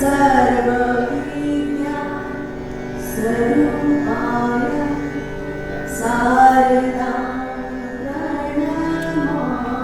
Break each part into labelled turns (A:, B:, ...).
A: सर्वविद्या स्वरूपाय Sharada प्रणमाम्यहम्।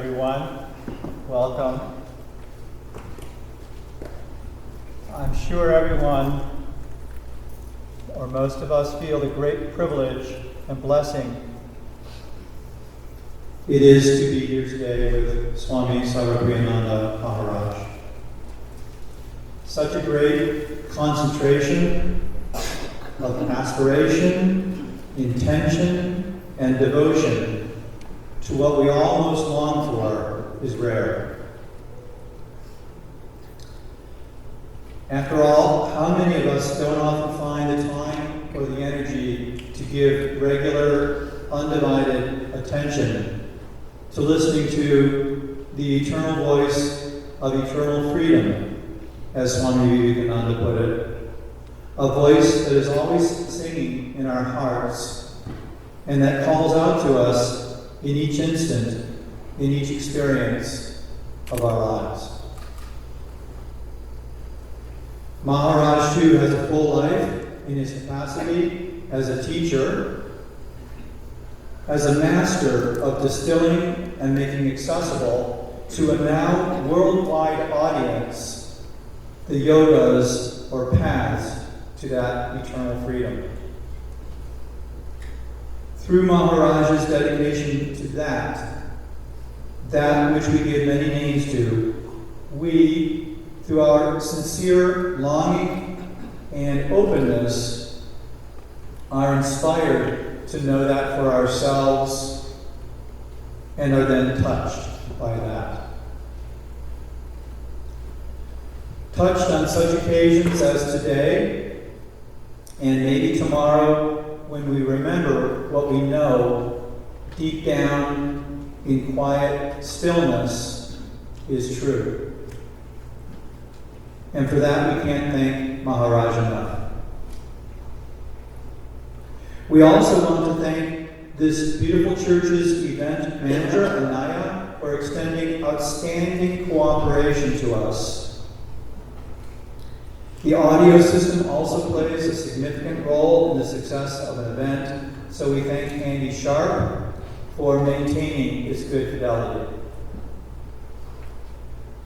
A: everyone. Welcome. I'm sure everyone, or most of us, feel the great privilege and blessing it is to be here today with Swami Sarvapriyanandaji Maharaj. Such a great concentration of aspiration, intention, and devotion to what we all most long for is rare. After all, how many of us don't often find the time or the energy to give regular, undivided attention to listening to the eternal voice of eternal freedom, as Swami Vivekananda put it, a voice that is always singing in our hearts and that calls out to us in each instant, in each experience of our lives. Maharaj, too, has a full life in his capacity as a teacher, as a master of distilling and making accessible to a now worldwide audience the yogas or paths to that eternal freedom. Through Maharaj's dedication to that which we give many names to, we, through our sincere longing and openness, are inspired to know that for ourselves and are then touched by that. Touched on such occasions as today, and maybe tomorrow, when we remember what we know deep down in quiet stillness is true. And for that we can't thank Maharaj enough. We also want to thank this beautiful church's event manager, Anaya, for extending outstanding cooperation to us. The audio system also plays a significant role in the success of an event, so we thank Andy Sharp for maintaining its good fidelity.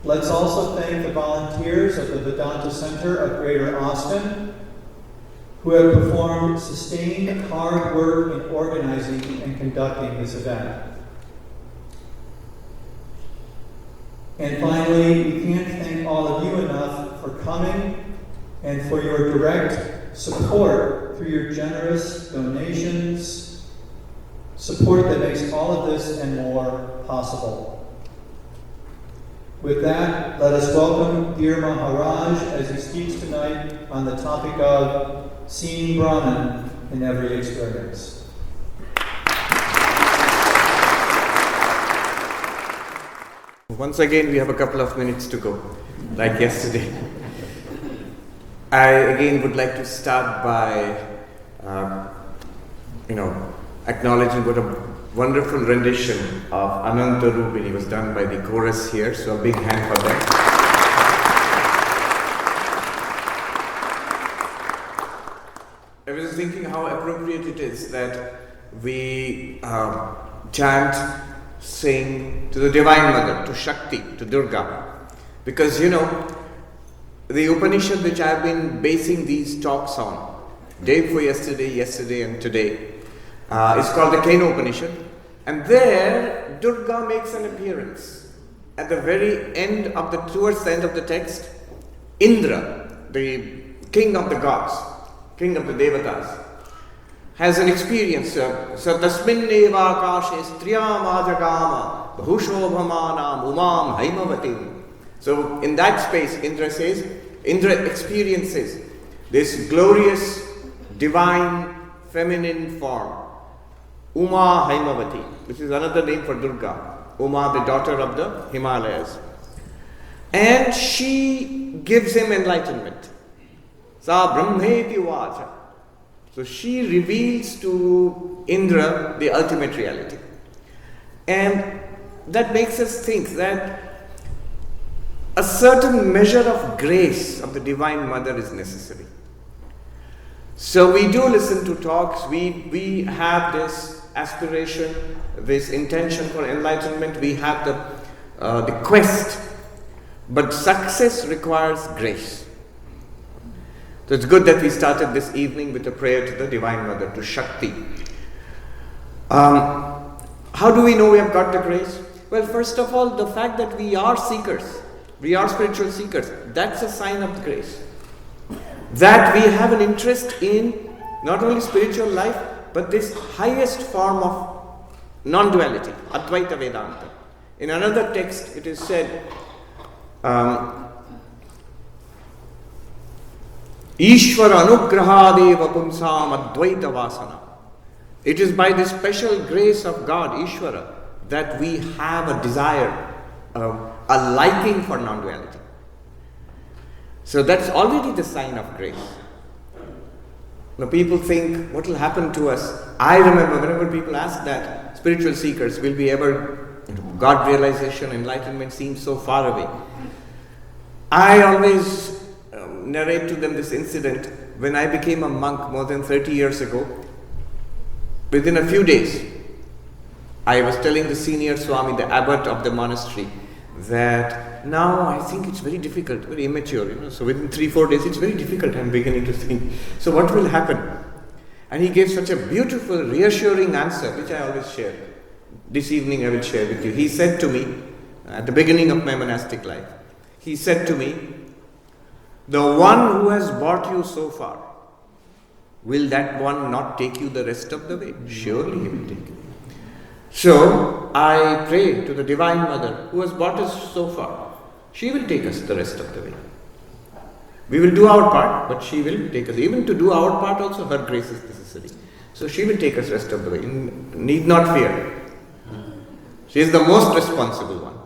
A: Let's also thank the volunteers of the Vedanta Center of Greater Austin, who have performed sustained hard work in organizing and conducting this event. And finally, we can't thank all of you enough for coming and for your direct support through your generous donations, support that makes all of this and more possible. With that, let us welcome dear Maharaj as he speaks tonight on the topic of seeing Brahman in every experience.
B: Once again, we have a couple of minutes to go, like yesterday. I again would like to start by, acknowledging what a wonderful rendition of Ananta Rupini was done by the chorus here. So a big hand for them. I was thinking how appropriate it is that we chant, sing to the Divine Mother, to Shakti, to Durga, because the Upanishad which I've been basing these talks on, day before yesterday and today, is called the Kena Upanishad. And there, Durga makes an appearance. At the very end towards the end of the text, Indra, the king of the gods, king of the Devatas, has an experience. So, tasmin eva akashe striyam ajagama bhushobhamanam umam haimavatim. So in that space, Indra experiences this glorious, divine, feminine form, Uma Haimavati, which is another name for Durga, Uma, the daughter of the Himalayas. And she gives him enlightenment. Sa Brahmeti Vacha. So she reveals to Indra the ultimate reality. And that makes us think that a certain measure of grace of the Divine Mother is necessary. So we do listen to talks, we have this aspiration, this intention for enlightenment, we have the quest. But success requires grace. So it's good that we started this evening with a prayer to the Divine Mother, to Shakti. How do we know we have got the grace? Well, first of all, the fact that we are seekers, we are spiritual seekers, that's a sign of the grace. That we have an interest in not only spiritual life, but this highest form of non-duality, Advaita Vedanta. In another text, it is said, Ishvara anugrahadeva pumsam advaita vasana. It is by the special grace of God, Ishvara, that we have a desire, a liking for non-duality. So that's already the sign of grace. Now people think, what will happen to us? I remember whenever people ask that, spiritual seekers, will we ever, God realization, enlightenment seems so far away. I always narrate to them this incident. When I became a monk more than 30 years ago, within a few days, I was telling the senior Swami, the abbot of the monastery, that now I think it's very difficult, very immature, so within 3-4 days it's very difficult, I'm beginning to think. So what will happen? And he gave such a beautiful, reassuring answer, which I always share. This evening I will share with you. He said to me, at the beginning of my monastic life, he said to me, the one who has brought you so far, will that one not take you the rest of the way? Surely he will take you. So I pray to the Divine Mother who has brought us so far. She will take us the rest of the way. We will do our part, but she will take us. Even to do our part also, her grace is necessary. So she will take us rest of the way. Need not fear. She is the most responsible one.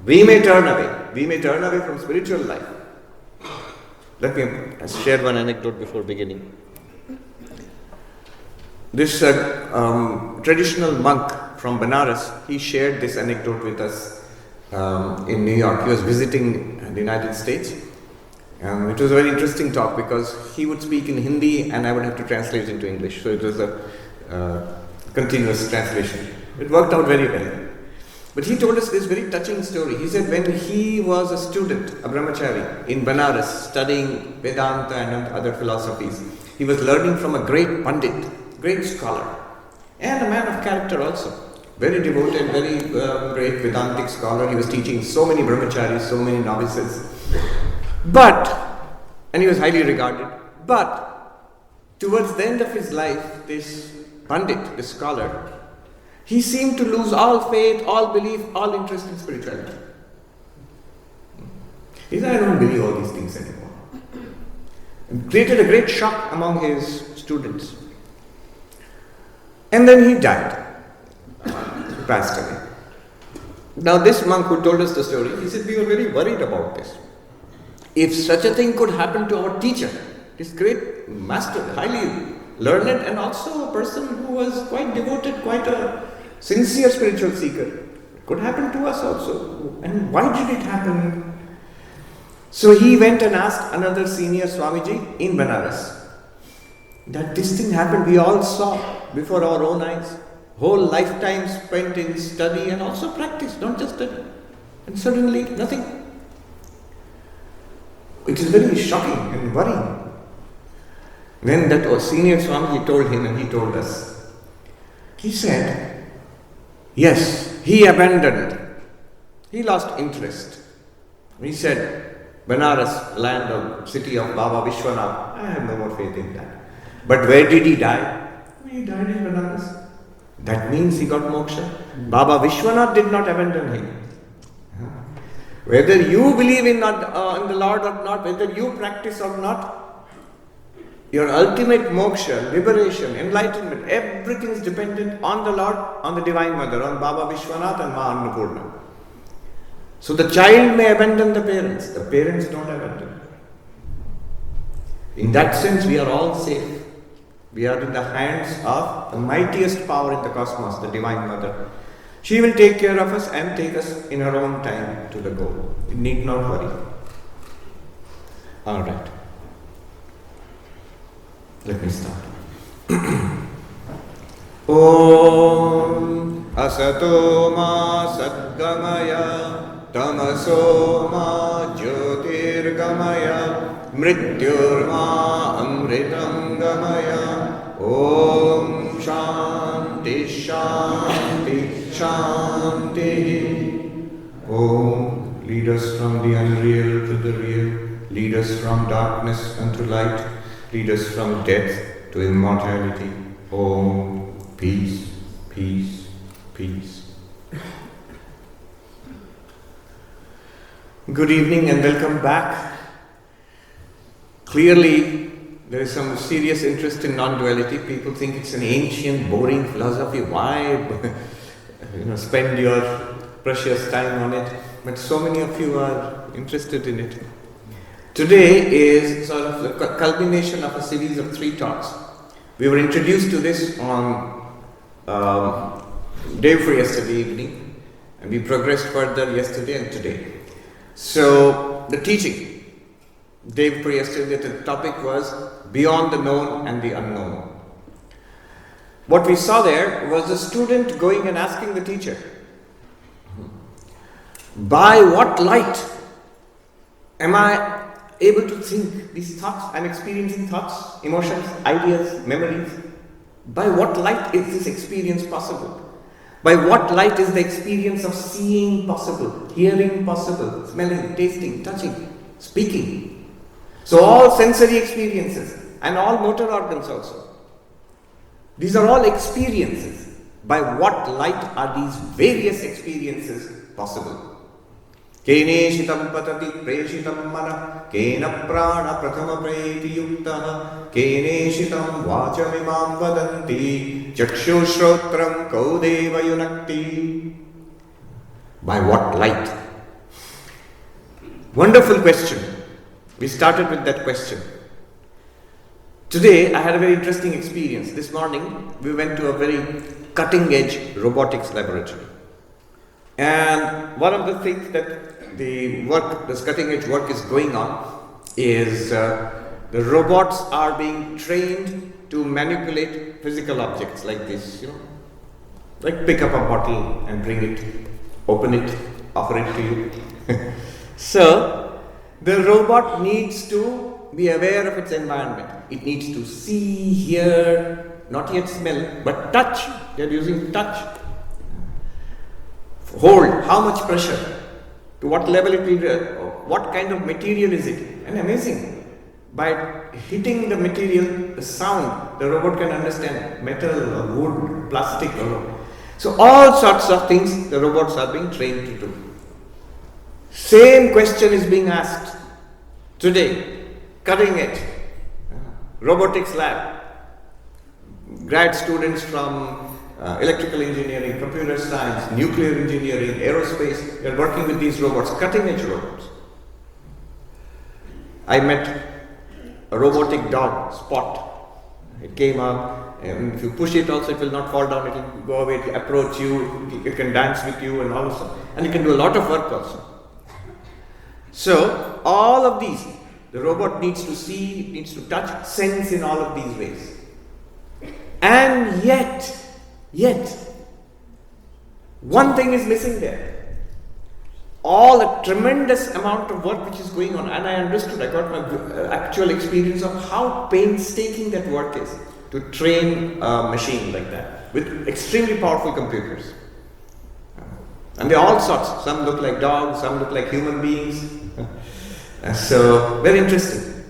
B: We may turn away. We may turn away from spiritual life. Let me share one anecdote before beginning. This traditional monk from Benares, he shared this anecdote with us in New York. He was visiting the United States. It was a very interesting talk because he would speak in Hindi and I would have to translate into English. So it was a continuous translation. It worked out very well. But he told us this very touching story. He said when he was a student, a brahmachari, in Benares, studying Vedanta and other philosophies, he was learning from a great pandit, great scholar, and a man of character also. Very devoted, very great Vedantic scholar. He was teaching so many brahmacharis, so many novices. And he was highly regarded. But towards the end of his life, this pandit, this scholar, he seemed to lose all faith, all belief, all interest in spirituality. He said, I don't believe all these things anymore. It created a great shock among his students. And then he died. He passed away. Now this monk who told us the story, he said, we were very worried about this. If such a thing could happen to our teacher, this great master, highly learned and also a person who was quite devoted, quite a sincere spiritual seeker, it could happen to us also. And why did it happen? So he went and asked another senior Swamiji in Benares that this thing happened. We all saw before our own eyes. Whole lifetime spent in study and also practice, not just study. And suddenly nothing. It is very shocking and worrying. Then that senior Swamiji told him and he told us. He said, yes, he abandoned. He lost interest. He said, Benares, land of city of Baba Vishwanath, I have no more faith in that. But where did he die? He died in Benares. That means he got moksha. Baba Vishwanath did not abandon him. Whether you believe in the Lord or not, whether you practice or not, your ultimate moksha, liberation, enlightenment, everything is dependent on the Lord, on the Divine Mother, on Baba Vishwanath and Ma Annapurna. So the child may abandon the parents don't abandon. In that sense, we are all safe. We are in the hands of the mightiest power in the cosmos, the Divine Mother. She will take care of us and take us in her own time to the goal. You need not worry. All right. Let me start. Om Asato Ma Sadgamaya Tamaso Ma Jyotirgamaya Mrityurma Amritam Gamaya. Om Shanti Shanti Shanti. Om, lead us from the unreal to the real, lead us from darkness unto light, lead us from death to immortality. Om, peace, peace, peace. Good evening and welcome back. Clearly, there is some serious interest in non-duality. People think it's an ancient, boring philosophy. Why spend your precious time on it? But so many of you are interested in it. Today is sort of the culmination of a series of 3 talks. We were introduced to this on day before yesterday evening, and we progressed further yesterday and today. So, the teaching, day before yesterday, the topic was beyond the known and the unknown. What we saw there was a student going and asking the teacher, by what light am I able to think these thoughts? I'm experiencing thoughts, emotions, ideas, memories. By what light is this experience possible? By what light is the experience of seeing possible, hearing possible, smelling, tasting, touching, speaking? So all sensory experiences and all motor organs also. These are all experiences. By what light are these various experiences possible? Kene shitam patati preshitam mana, kena prana prathama preti yuktaha, kene shitam vachamimam vadanti, chakshu shrotram kaudeva yunakti. By what light? Wonderful question. We started with that question. Today I had a very interesting experience. This morning we went to a very cutting edge robotics laboratory. And one of the things that this cutting edge work is going on is the robots are being trained to manipulate physical objects like this, like pick up a bottle and bring it, open it, offer it to you. So, the robot needs to be aware of its environment. It needs to see, hear, not yet smell, but touch. They are using touch. Hold, how much pressure, to what level it will, what kind of material is it? And amazing. By hitting the material, the sound, the robot can understand metal or wood, plastic. So all sorts of things the robots are being trained to do. Same question is being asked today, cutting edge, robotics lab, grad students from electrical engineering, computer science, nuclear engineering, aerospace, they are working with these robots, cutting edge robots. I met a robotic dog, Spot. It came up, and if you push it also it will not fall down, it will go away, it will approach you, it can dance with you and all of that. And it can do a lot of work also. So, all of these, the robot needs to see, needs to touch, sense in all of these ways. And yet, one thing is missing there. All a tremendous amount of work which is going on, and I understood, I got my actual experience of how painstaking that work is to train a machine like that with extremely powerful computers. And they're all sorts. Some look like dogs, some look like human beings. So, very interesting.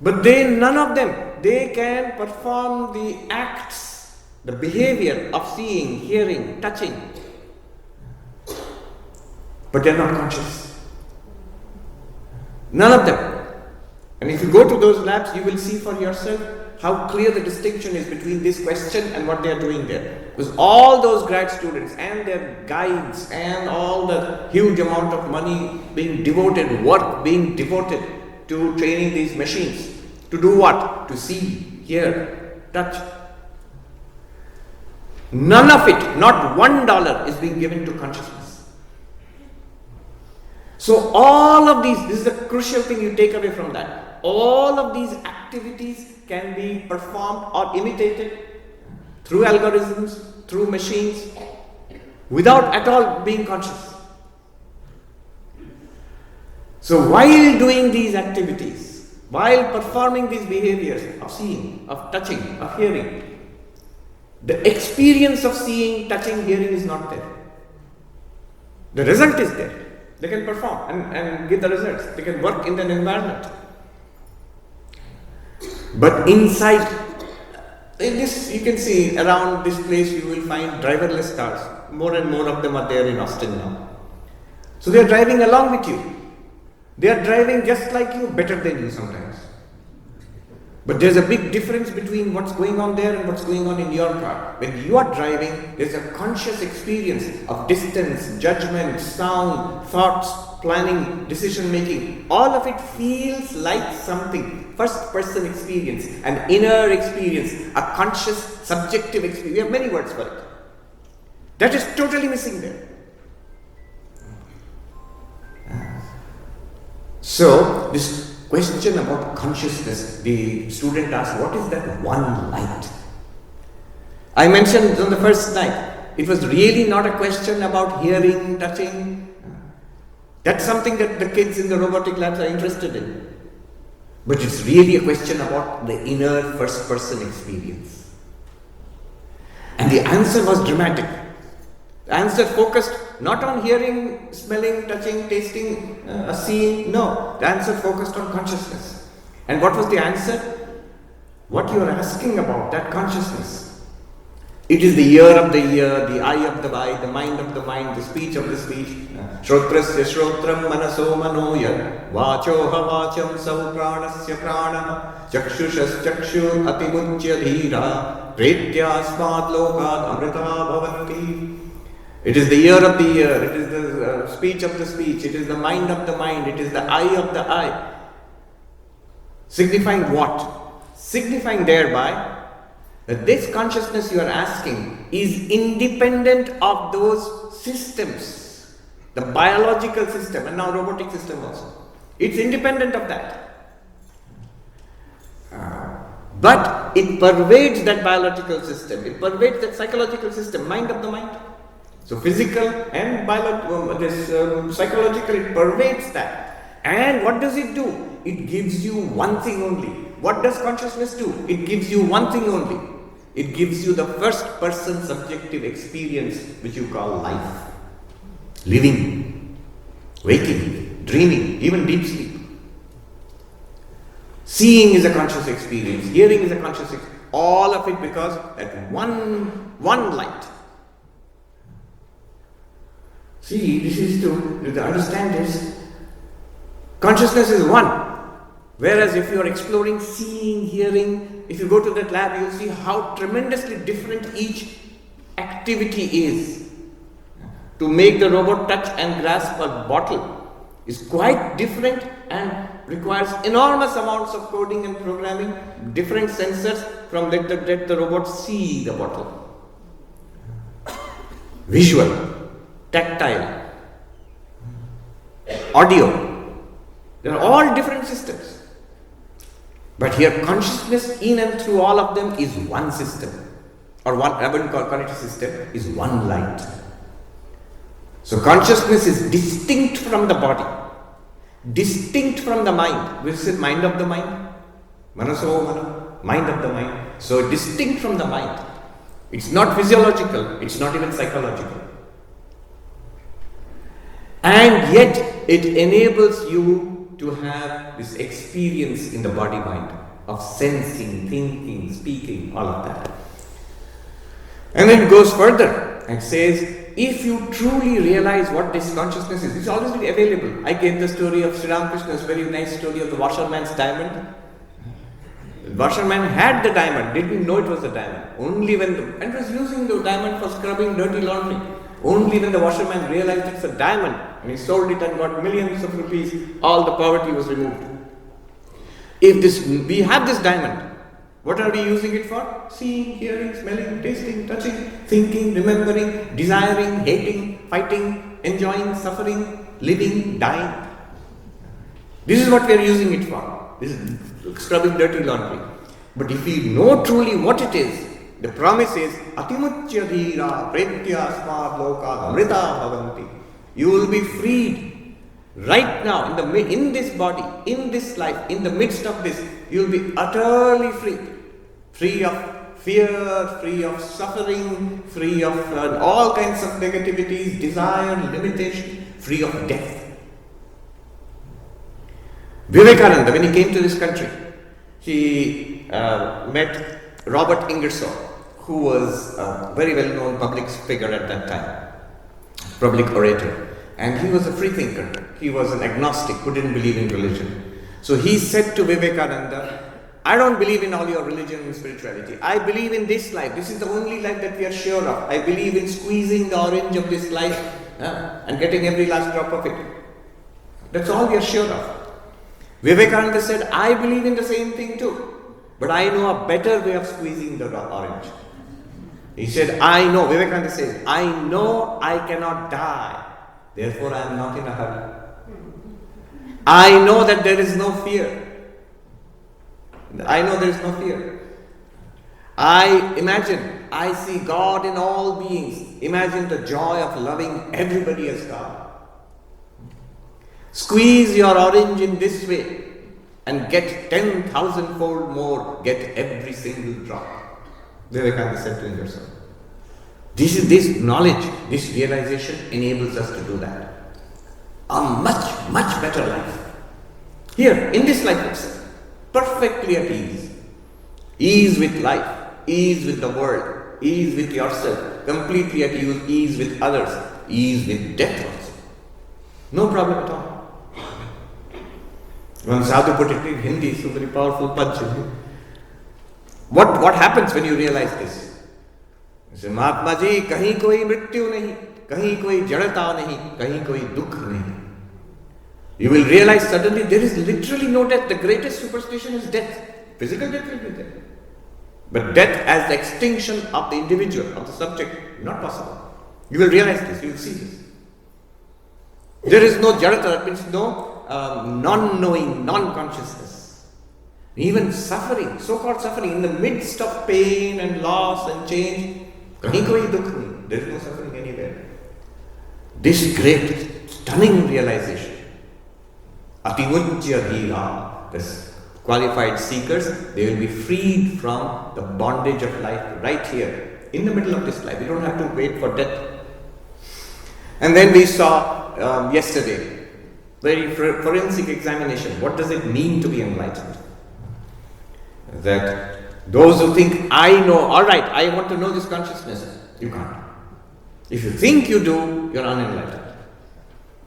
B: But none of them, they can perform the acts, the behavior of seeing, hearing, touching. But they're not conscious. None of them. And if you go to those labs, you will see for yourself how clear the distinction is between this question and what they are doing there. Because all those grad students and their guides and all the huge amount of money being devoted, work being devoted to training these machines. To do what? To see, hear, touch. None of it, not $1 is being given to consciousness. So all of these, this is the crucial thing you take away from that. All of these activities can be performed or imitated through algorithms, through machines, without at all being conscious. So while doing these activities, while performing these behaviors of seeing, of touching, of hearing, the experience of seeing, touching, hearing is not there. The result is there. They can perform and give the results. They can work in an environment. But inside, in this, you can see around this place you will find driverless cars. More and more of them are there in Austin now. So they are driving along with you. They are driving just like you, better than you sometimes. But there's a big difference between what's going on there and what's going on in your car. When you are driving, there's a conscious experience of distance, judgment, sound, thoughts, planning, decision making. All of it feels like something. First person experience, an inner experience, a conscious, subjective experience. We have many words for it. That is totally missing there. So, this question about consciousness, the student asked, what is that one light? I mentioned on the first night, it was really not a question about hearing, touching. That's something that the kids in the robotic labs are interested in. But it's really a question about the inner first person experience. And the answer was dramatic. The answer focused not on hearing, smelling, touching, tasting, seeing. No, the answer focused on consciousness. And what was the answer? What you are asking about, that consciousness. It is the ear of the ear, the eye of the eye, the mind of the mind, the speech of the speech. Shrotrasya shrotram manaso manoya, vachoha vacham sau pranasya prana, chakshushas chakshur atimuchya dhira, pretya asmad lokad amrita bhavanti. It is the ear of the ear, it is the speech of the speech, it is the mind of the mind, it is the eye of the eye. Signifying what? Signifying thereby that this consciousness you are asking is independent of those systems, the biological system and now robotic system also. It's independent of that. But it pervades that biological system, it pervades that psychological system, mind of the mind. So physical and psychological, it pervades that. And what does it do? It gives you one thing only. What does consciousness do? It gives you one thing only. It gives you the first person subjective experience which you call life. Living, waking, dreaming, even deep sleep. Seeing is a conscious experience. Hearing is a conscious experience. All of it because that one light. See, this is to understand this. Consciousness is one. Whereas if you are exploring seeing, hearing, if you go to that lab, you will see how tremendously different each activity is. To make the robot touch and grasp a bottle is quite different and requires enormous amounts of coding and programming, different sensors from let the robot see the bottle. Visual. Tactile, audio, they are all different systems. But here consciousness in and through all of them is one system, or one, I wouldn't call it a system, is one light. So consciousness is distinct from the body, distinct from the mind. We say mind of the mind, manaso mana, mind of the mind. So distinct from the mind. It's not physiological, it's not even psychological. And yet, it enables you to have this experience in the body-mind of sensing, thinking, speaking, all of that. And then it goes further and says, if you truly realize what this consciousness is, it's always been available. I gave the story of Sri Ramakrishna's very nice story of the washerman's diamond. The washerman had the diamond, didn't know it was a diamond. Only when and was using the diamond for scrubbing dirty laundry. Only when the washerman realized it's a diamond and he sold it and got millions of rupees, all the poverty was removed. If we have this diamond, what are we using it for? Seeing, hearing, smelling, tasting, touching, thinking, remembering, desiring, hating, fighting, enjoying, suffering, living, dying. This is what we are using it for. This is scrubbing dirty laundry. But if we know truly what it is, the promise is Atimuchya Dhira Pretya Asmad Loka Amrita Bhavanti. You will be freed right now in this body, in this life, in the midst of this. You will be utterly free. Free of fear, free of suffering, free of all kinds of negativities, desire, limitation, free of death. Vivekananda, when he came to this country, he met Robert Ingersoll, who was a very well-known public figure at that time, public orator. And he was a free thinker. He was an agnostic who didn't believe in religion. So he said to Vivekananda, I don't believe in all your religion and spirituality. I believe in this life. This is the only life that we are sure of. I believe in squeezing the orange of this life and getting every last drop of it. That's all we are sure of. Vivekananda said, I believe in the same thing too. But I know a better way of squeezing the orange. He said, Vivekananda says, I know I cannot die. Therefore I am not in a hurry. I know that there is no fear. I know there is no fear. I see God in all beings. Imagine the joy of loving everybody as God. Squeeze your orange in this way and get 10,000-fold more, get every single drop. Vivekananda said to Ingersoll. This knowledge, this realization enables us to do that. A much, much better life. Here, in this life itself. Perfectly at ease. Ease with life, ease with the world, ease with yourself, completely at ease with others, ease with death also. No problem at all. One sadhu put it in Hindi, so very powerful punch. What happens when you realize this? He said, Mahatma ji, kahin koi mrityu nahi, kahin koi jadata nahi, kahin koi dukh nahi. You will realize suddenly there is literally no death. The greatest superstition is death. Physical death will be there. But death as the extinction of the individual, of the subject, not possible. You will realize this, you will see this. There is no jadata, that means no non-knowing, non-consciousness. Even suffering, so-called suffering, in the midst of pain and loss and change, kahin koi dukh nahi. There is no suffering anywhere. This great, stunning realization. Atimujya dhira, the qualified seekers, they will be freed from the bondage of life right here, in the middle of this life. We don't have to wait for death. And then we saw yesterday, very forensic examination. What does it mean to be enlightened? That those who think, I know, alright, I want to know this consciousness, you can't. If you think you do, you're unenlightened.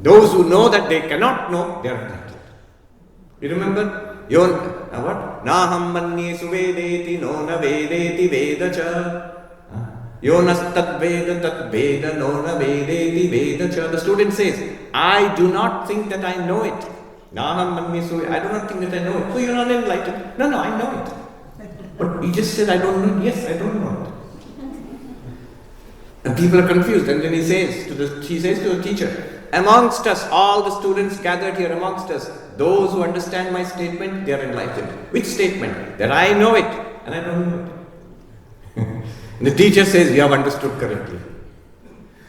B: Those who know that they cannot know, they are enlightened. You remember? What? Naham manye suvedeti no na vedeti vedacha. Yonas tat veda no na vedeti vedacha. The student says, I do not think that I know it. Naham manye suvedeti. I do not think that I know it. So you're not enlightened. No, I know it. But he just said, I don't know it. Yes, I don't know it. And people are confused. And then he says to the teacher, amongst us, all the students gathered here amongst us, those who understand my statement, they are enlightened. Which statement? That I know it and I don't know it. The teacher says, you have understood correctly.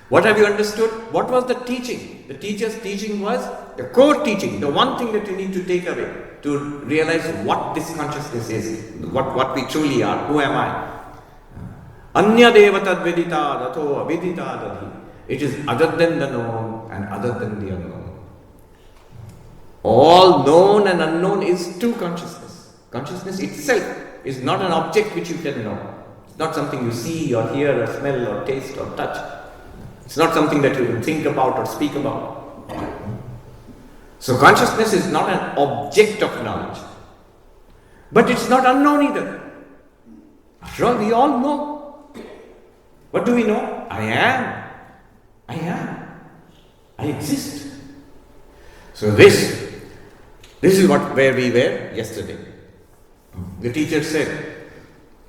B: What have you understood? What was the teaching? The teacher's teaching was the core teaching, the one thing that you need to take away to realize what this consciousness is, what we truly are. Who am I? Anya devatad vedita dato avidita dadhi. It is other than the known and other than the unknown. All known and unknown is true consciousness. Consciousness itself is not an object which you can know. It's not something you see or hear or smell or taste or touch. It's not something that you can think about or speak about. So consciousness is not an object of knowledge. But it's not unknown either. After all, we all know. What do we know? I am. I exist. So this is where we were yesterday. The teacher said,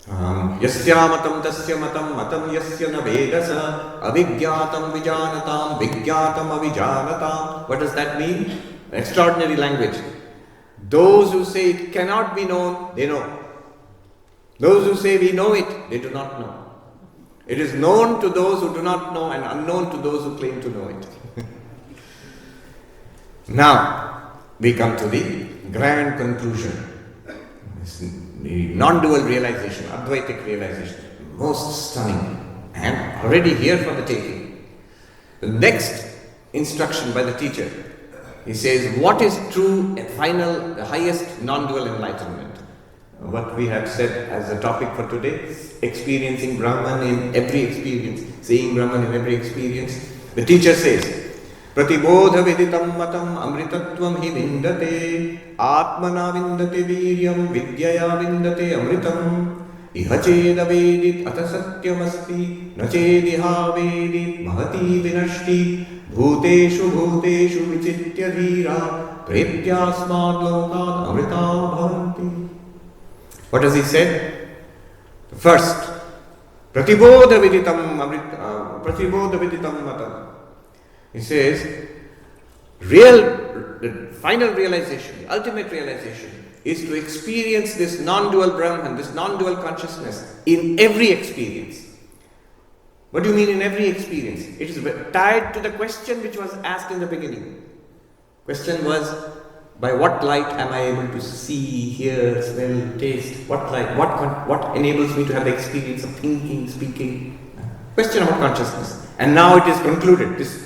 B: Yasya matam tasya matam matam yasya na vedasa avigyatam vijanatam vigyatam avijanatam. What does that mean? Extraordinary language. Those who say it cannot be known, they know. Those who say we know it, they do not know. It is known to those who do not know and unknown to those who claim to know it. Now, we come to the grand conclusion. The non-dual realization, Advaitic realization, most stunning and already here for the taking. The next instruction by the teacher, he says, what is true and final, the highest non-dual enlightenment? What we have said as a topic for today, experiencing Brahman in every experience, seeing Brahman in every experience. The teacher says, Pratibodha viditam matam amritatvam hi vindate atmana vindate viryam vidyaya vindate amritam iha cheda vedit atasatyam asti na chediha vedit mahati vinashti bhuteshu bhuteshu vichitya dhira pretyasmad lokad amrita bhavanti. What does he say? First, Pratibodha viditam matam. He says, the final realization, the ultimate realization is to experience this non-dual Brahman, this non-dual consciousness in every experience. What do you mean in every experience? It is tied to the question which was asked in the beginning. Question was, by what light am I able to see, hear, smell, taste? What light? What enables me to have the experience of thinking, speaking? Question about consciousness. And now it is concluded, this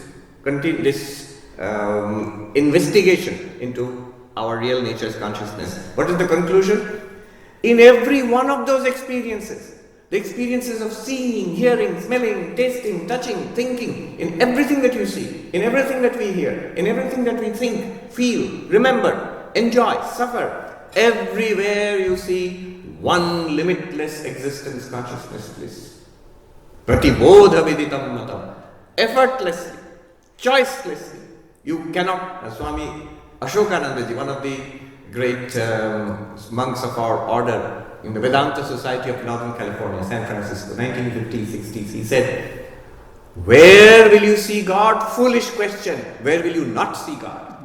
B: investigation into our real nature's consciousness. What is the conclusion? In every one of those experiences, the experiences of seeing, hearing, smelling, tasting, touching, thinking, in everything that you see, in everything that we hear, in everything that we think, feel, remember, enjoy, suffer, everywhere you see one limitless existence, consciousness, bliss. Pratibodha viditam matam. Effortlessly, choicelessly. You cannot, Swami Ashokanandaji, one of the great monks of our order in the Vedanta Society of Northern California, San Francisco, 1950s, 60s, he said, where will you see God? Foolish question. Where will you not see God?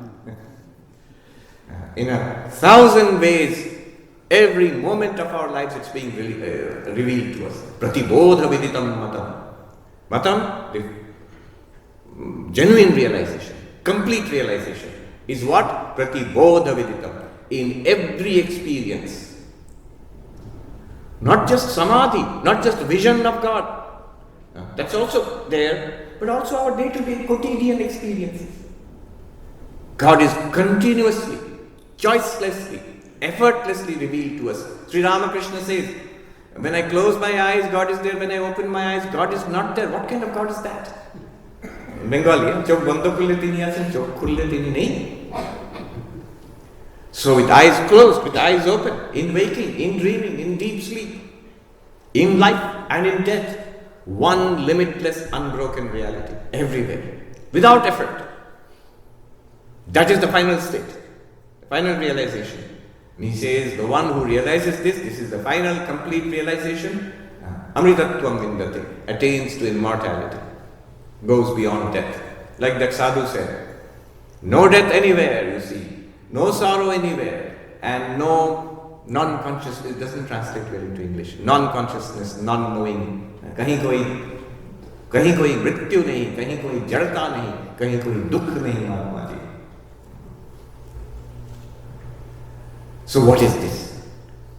B: In 1,000 ways, every moment of our lives it's being revealed to us. Pratibodha viditam matam. Matam, the genuine realization, complete realization, is what? Pratibodha viditam. In every experience. Not just samadhi, not just vision of God. That's also there, but also our day-to-day quotidian experiences. God is continuously, choicelessly, effortlessly revealed to us. Sri Ramakrishna says, when I close my eyes, God is there. When I open my eyes, God is not there. What kind of God is that? In Bengali, chok bando khulle tini achen, chok khulle tini nahi. So with eyes closed, with eyes open, in waking, in dreaming, in deep sleep, in life and in death, one limitless, unbroken reality, everywhere, without effort. That is the final state, the final realization. And he says, the one who realizes this is the final, complete realization, amritatvam vindate, attains to immortality, goes beyond death. Like that sadhu said, no death anywhere, you see. No sorrow anywhere, and no non-consciousness. It doesn't translate well into English. Non-consciousness, non-knowing. Kahin koi mrityu nahi, kahin koi jadta nahi, kahin koi dukh nahi, Mahatma ji. So what is this?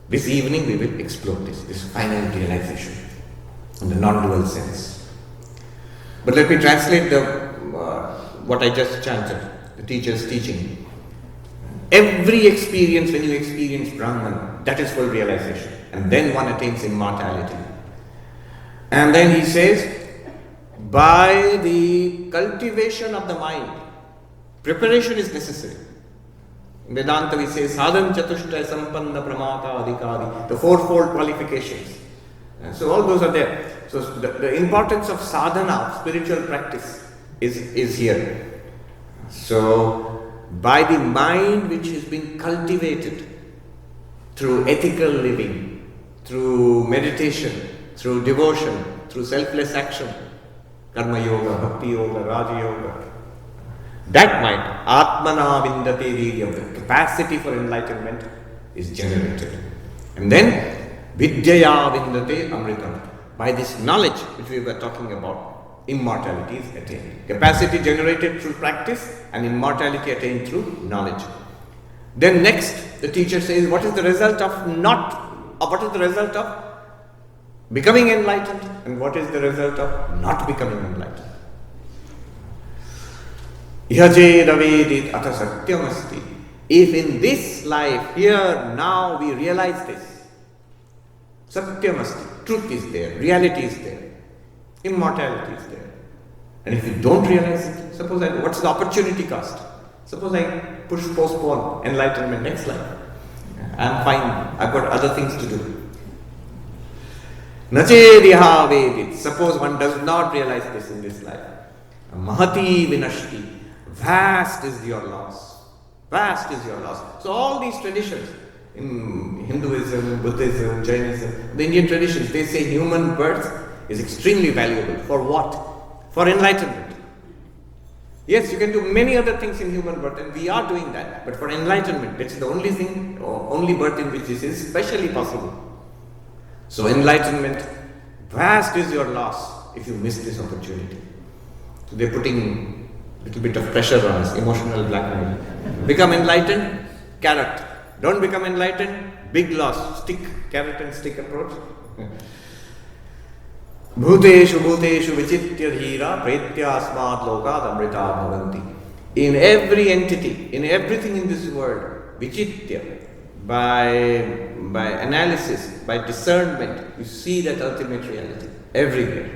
B: This evening we will explore this final realization in the non-dual sense. But let me translate what I just chanted, the teacher's teaching. Every experience, when you experience Brahman, that is full realization. And then one attains immortality. And then he says, by the cultivation of the mind, preparation is necessary. In Vedanta we say, sadhan chatushtaya sampanna pramata adhikari, the fourfold qualifications. So all those are there. So the importance of sadhana, spiritual practice, is here. So, by the mind which has been cultivated through ethical living, through meditation, through devotion, through selfless action, karma yoga, bhakti yoga, raja yoga, that mind, atmana vindate viryam, the capacity for enlightenment is generated. And then Vidyaya vindate amritam. By this knowledge which we were talking about, immortality is attained. Capacity generated through practice and immortality attained through knowledge. Then next, the teacher says, what is the result of becoming enlightened, and what is the result of not becoming enlightened? Yaje ravedit ata satyamasti. If in this life, here, now, we realize this, satyamasti, truth is there, reality is there, immortality is there. And if we don't realize it, what's the opportunity cost? Suppose I postpone enlightenment next life. I'm fine, I've got other things to do. Nachediha vedit. Suppose one does not realize this in this life. Mahati vinashti. Vast is your loss. Vast is your loss. So all these traditions, in Hinduism, Buddhism, Jainism, the Indian traditions, they say human birth is extremely valuable. For what? For enlightenment. Yes, you can do many other things in human birth, and we are doing that. But for enlightenment, it's the only thing, or only birth in which this is specially possible. So enlightenment, vast is your loss if you miss this opportunity. So they're putting a little bit of pressure on us, emotional blackmail. Become enlightened, carrot. Don't become enlightened, big loss, stick, carrot and stick approach. Bhuteshu vichitya dhira pretya asmat lokad amrita bhavanti. In every entity, in everything in this world, vichitya, by analysis, by discernment, you see that ultimate reality everywhere,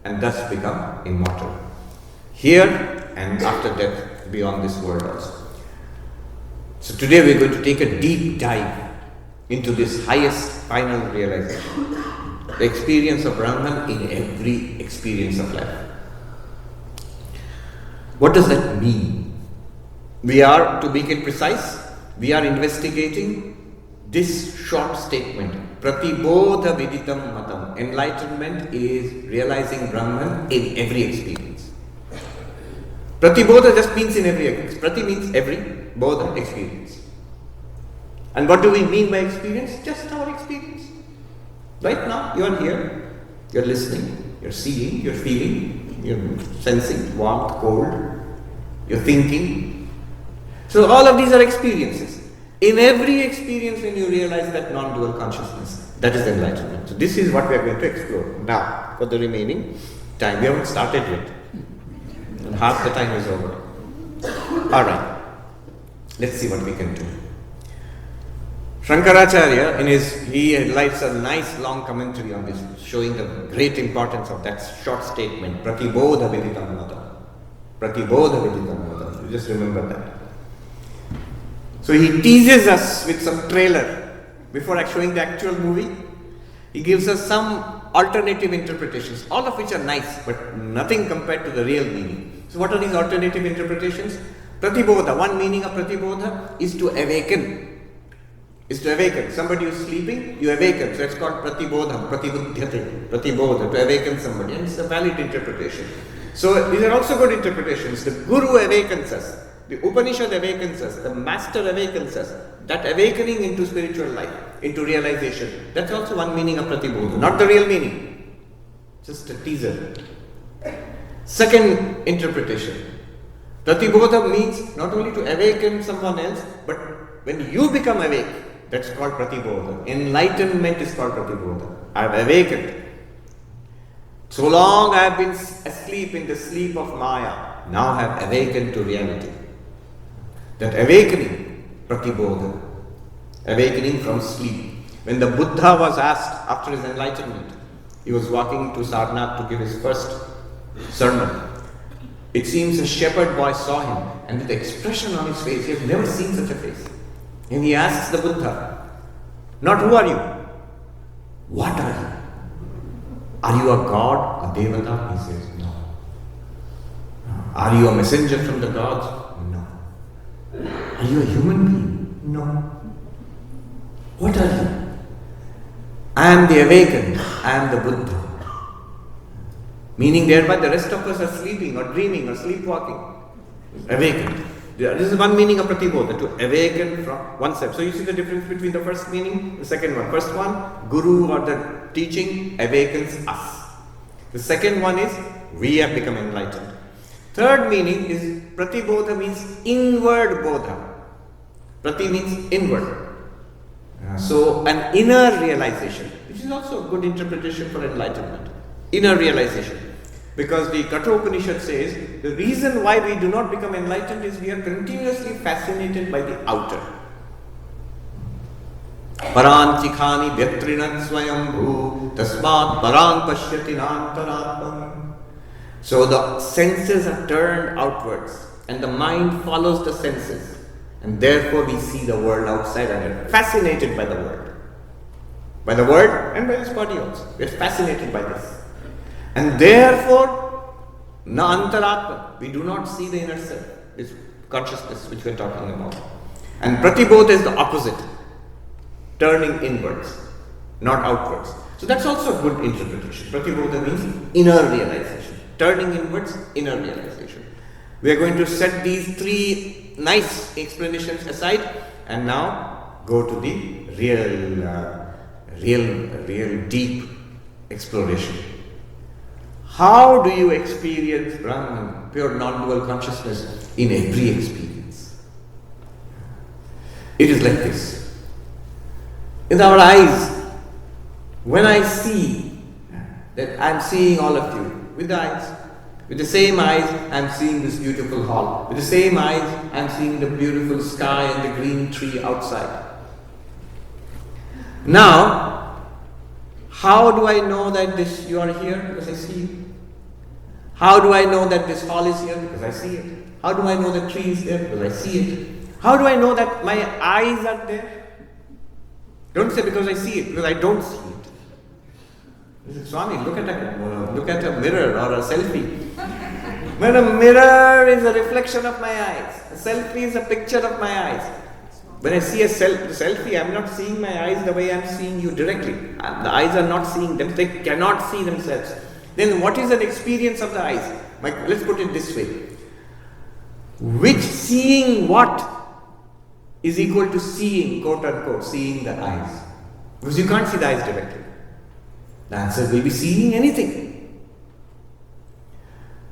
B: and thus become immortal. Here and after death, beyond this world also. So today we are going to take a deep dive into this highest final realization. The experience of Brahman in every experience of life. What does that mean? We are, to make it precise, we are investigating this short statement. Pratibodha viditam matam. Enlightenment is realizing Brahman in every experience. Pratibodha just means in every experience. Prati means every, bodha, experience. And what do we mean by experience? Just our experience. Right now, you are here, you are listening, you are seeing, you are feeling, you are sensing, warmth, cold, you are thinking. So all of these are experiences. In every experience, when you realize that non-dual consciousness, that is enlightenment. So this is what we are going to explore now for the remaining time. We haven't started yet. And half the time is over. Alright, let's see what we can do. Shankaracharya, he writes a nice long commentary on this, showing the great importance of that short statement, Pratibodha viditam matam. Pratibodha viditam matam. You just remember that. So he teases us with some trailer before showing the actual movie. He gives us some alternative interpretations, all of which are nice, but nothing compared to the real meaning. So what are these alternative interpretations? Pratibodha, one meaning of Pratibodha is to awaken. Is to awaken. Somebody is sleeping, you awaken. So it's called pratibodham, pratibudhyate, pratibodha, to awaken somebody. And it's a valid interpretation. So these are also good interpretations. The Guru awakens us. The Upanishad awakens us. The Master awakens us. That awakening into spiritual life, into realization. That's also one meaning of pratibodha. Not the real meaning. Just a teaser. Second interpretation. Pratibodha means not only to awaken someone else, but when you become awake, that's called pratibodha. Enlightenment is called pratibodha. I have awakened. So long I have been asleep in the sleep of Maya, now I have awakened to reality. That awakening, pratibodha, awakening from sleep. When the Buddha was asked after his enlightenment, he was walking to Sarnath to give his first sermon. It seems a shepherd boy saw him, and with the expression on his face, he has never seen such a face. And he asks the Buddha, not who are you? What are you? Are you a god, a devata? He says, no. Are you a messenger from the gods? No. Are you a human being? No. What are you? I am the awakened, I am the Buddha. Meaning thereby the rest of us are sleeping or dreaming or sleepwalking. Awakened. This is one meaning of Pratibodha, to awaken from oneself. So you see the difference between the first meaning, the second one. First one, Guru or the teaching awakens us. The second one is, we have become enlightened. Third meaning is, Pratibodha means inward bodha. Prati means inward. So an inner realization, which is also a good interpretation for enlightenment. Inner realization. Because the Kathopanishad says, the reason why we do not become enlightened is we are continuously fascinated by the outer. Paran chikhani vyatrinan swayambhu tasmat paran pashyati nantaratmam. So the senses are turned outwards and the mind follows the senses. And therefore we see the world outside and are fascinated by the world. By the world and by this body also. We are fascinated by this. And therefore, na antaratma, we do not see the inner self, this consciousness which we are talking about. And pratibodha is the opposite, turning inwards, not outwards. So that's also a good interpretation. Pratibodha means inner realization, turning inwards, inner realization. We are going to set these three nice explanations aside and now go to the real deep exploration. How do you experience Brahman, pure non-dual consciousness, in every experience? It is like this. In our eyes, when I see that I am seeing all of you with the eyes, with the same eyes I am seeing this beautiful hall, with the same eyes I am seeing the beautiful sky and the green tree outside. Now, how do I know that you are here? Because I see you. How do I know that this hall is here? Because I see it. How do I know the tree is there? Because I see it. How do I know that my eyes are there? Don't say because I see it, because I don't see it. You say, Swami, look at a mirror or a selfie. When a mirror is a reflection of my eyes, a selfie is a picture of my eyes. When I see a selfie, I am not seeing my eyes the way I am seeing you directly. The eyes are not seeing them, they cannot see themselves. Then what is an experience of the eyes? Let's put it this way. Which seeing what is equal to seeing, quote unquote, seeing the eyes? Because you can't see the eyes directly. The answer will be seeing anything.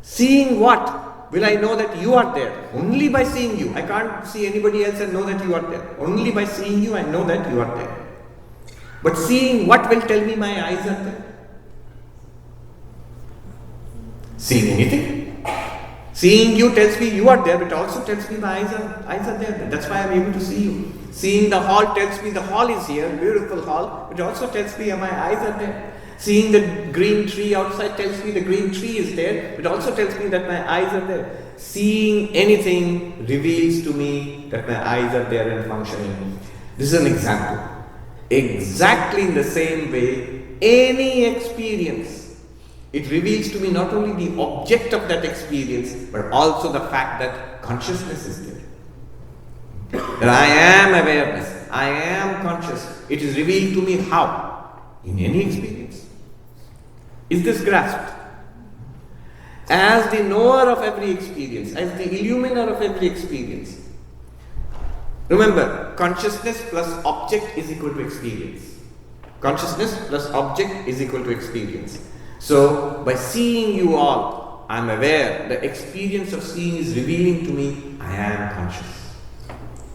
B: Seeing what? Will I know that you are there? Only by seeing you. I can't see anybody else and know that you are there. Only by seeing you I know that you are there. But seeing what will tell me my eyes are there? Seeing anything. Seeing you tells me you are there, but also tells me my eyes are there. That's why I am able to see you. Seeing the hall tells me the hall is here, beautiful hall, but also tells me my eyes are there. Seeing the green tree outside tells me the green tree is there, but also tells me that my eyes are there. Seeing anything reveals to me that my eyes are there and functioning. This is an example. Exactly in the same way, any experience, it reveals to me not only the object of that experience, but also the fact that consciousness is there. That I am awareness, I am conscious. It is revealed to me how? In any experience. Is this grasped? As the knower of every experience, as the illuminer of every experience. Remember, consciousness plus object is equal to experience. Consciousness plus object is equal to experience. So, by seeing you all, I am aware, the experience of seeing is revealing to me, I am conscious.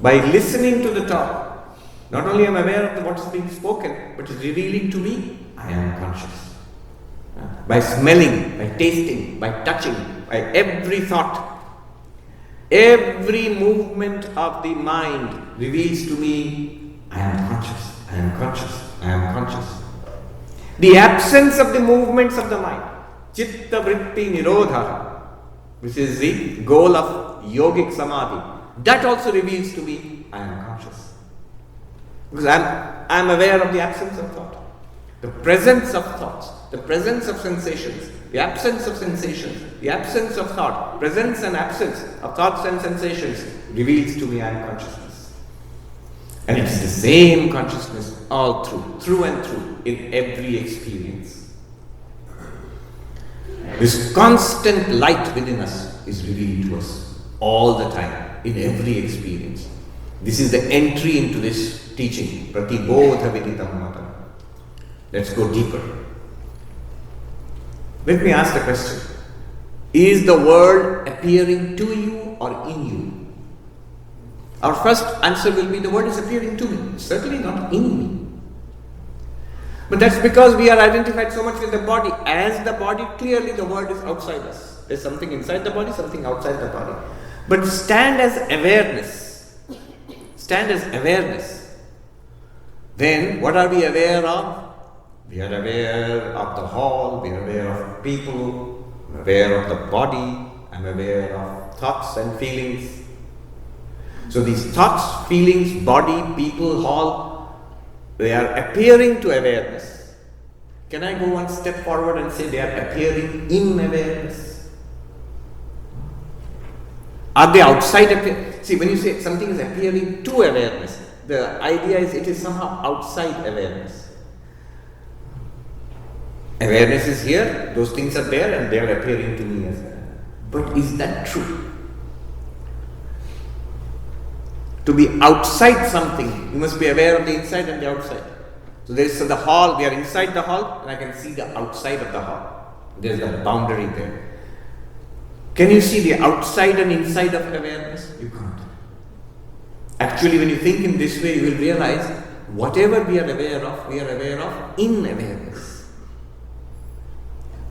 B: By listening to the talk, not only am I aware of what is being spoken, but is revealing to me, I am conscious. By smelling, by tasting, by touching, by every thought, every movement of the mind reveals to me, I am conscious, I am conscious, I am conscious. The absence of the movements of the mind, chitta vritti nirodha, which is the goal of yogic samadhi, that also reveals to me, I am conscious. Because I am aware of the absence of thought, the presence of thoughts, the presence of sensations, the absence of sensations, the absence of thought, presence and absence of thoughts and sensations reveals to me I am consciousness. And it is the same consciousness all through and through, in every experience. This constant light within us is revealed to us all the time. in every experience. This is the entry into this teaching. Pratibodha viditam matam. Let's go deeper. Let me ask the question. Is the world appearing to you or in you? Our first answer will be the world is appearing to me, certainly not in me. But that's because we are identified so much with the body. As the body, clearly the world is outside us. There's something inside the body, something outside the body. But stand as awareness. Stand as awareness. Then what are we aware of? We are aware of the hall, we are aware of people, I'm aware of the body, I'm aware of thoughts and feelings. So these thoughts, feelings, body, people, hall, they are appearing to awareness. Can I go one step forward and say they are appearing in awareness? Are they outside appearing? See, when you say something is appearing to awareness, the idea is it is somehow outside awareness. Awareness is here, those things are there and they are appearing to me as well. But is that true? To be outside something, you must be aware of the inside and the outside. So there is the hall, we are inside the hall and I can see the outside of the hall. There is a boundary there. Can you see the outside and inside of awareness? You can't. Actually, when you think in this way, you will realize whatever we are aware of in awareness.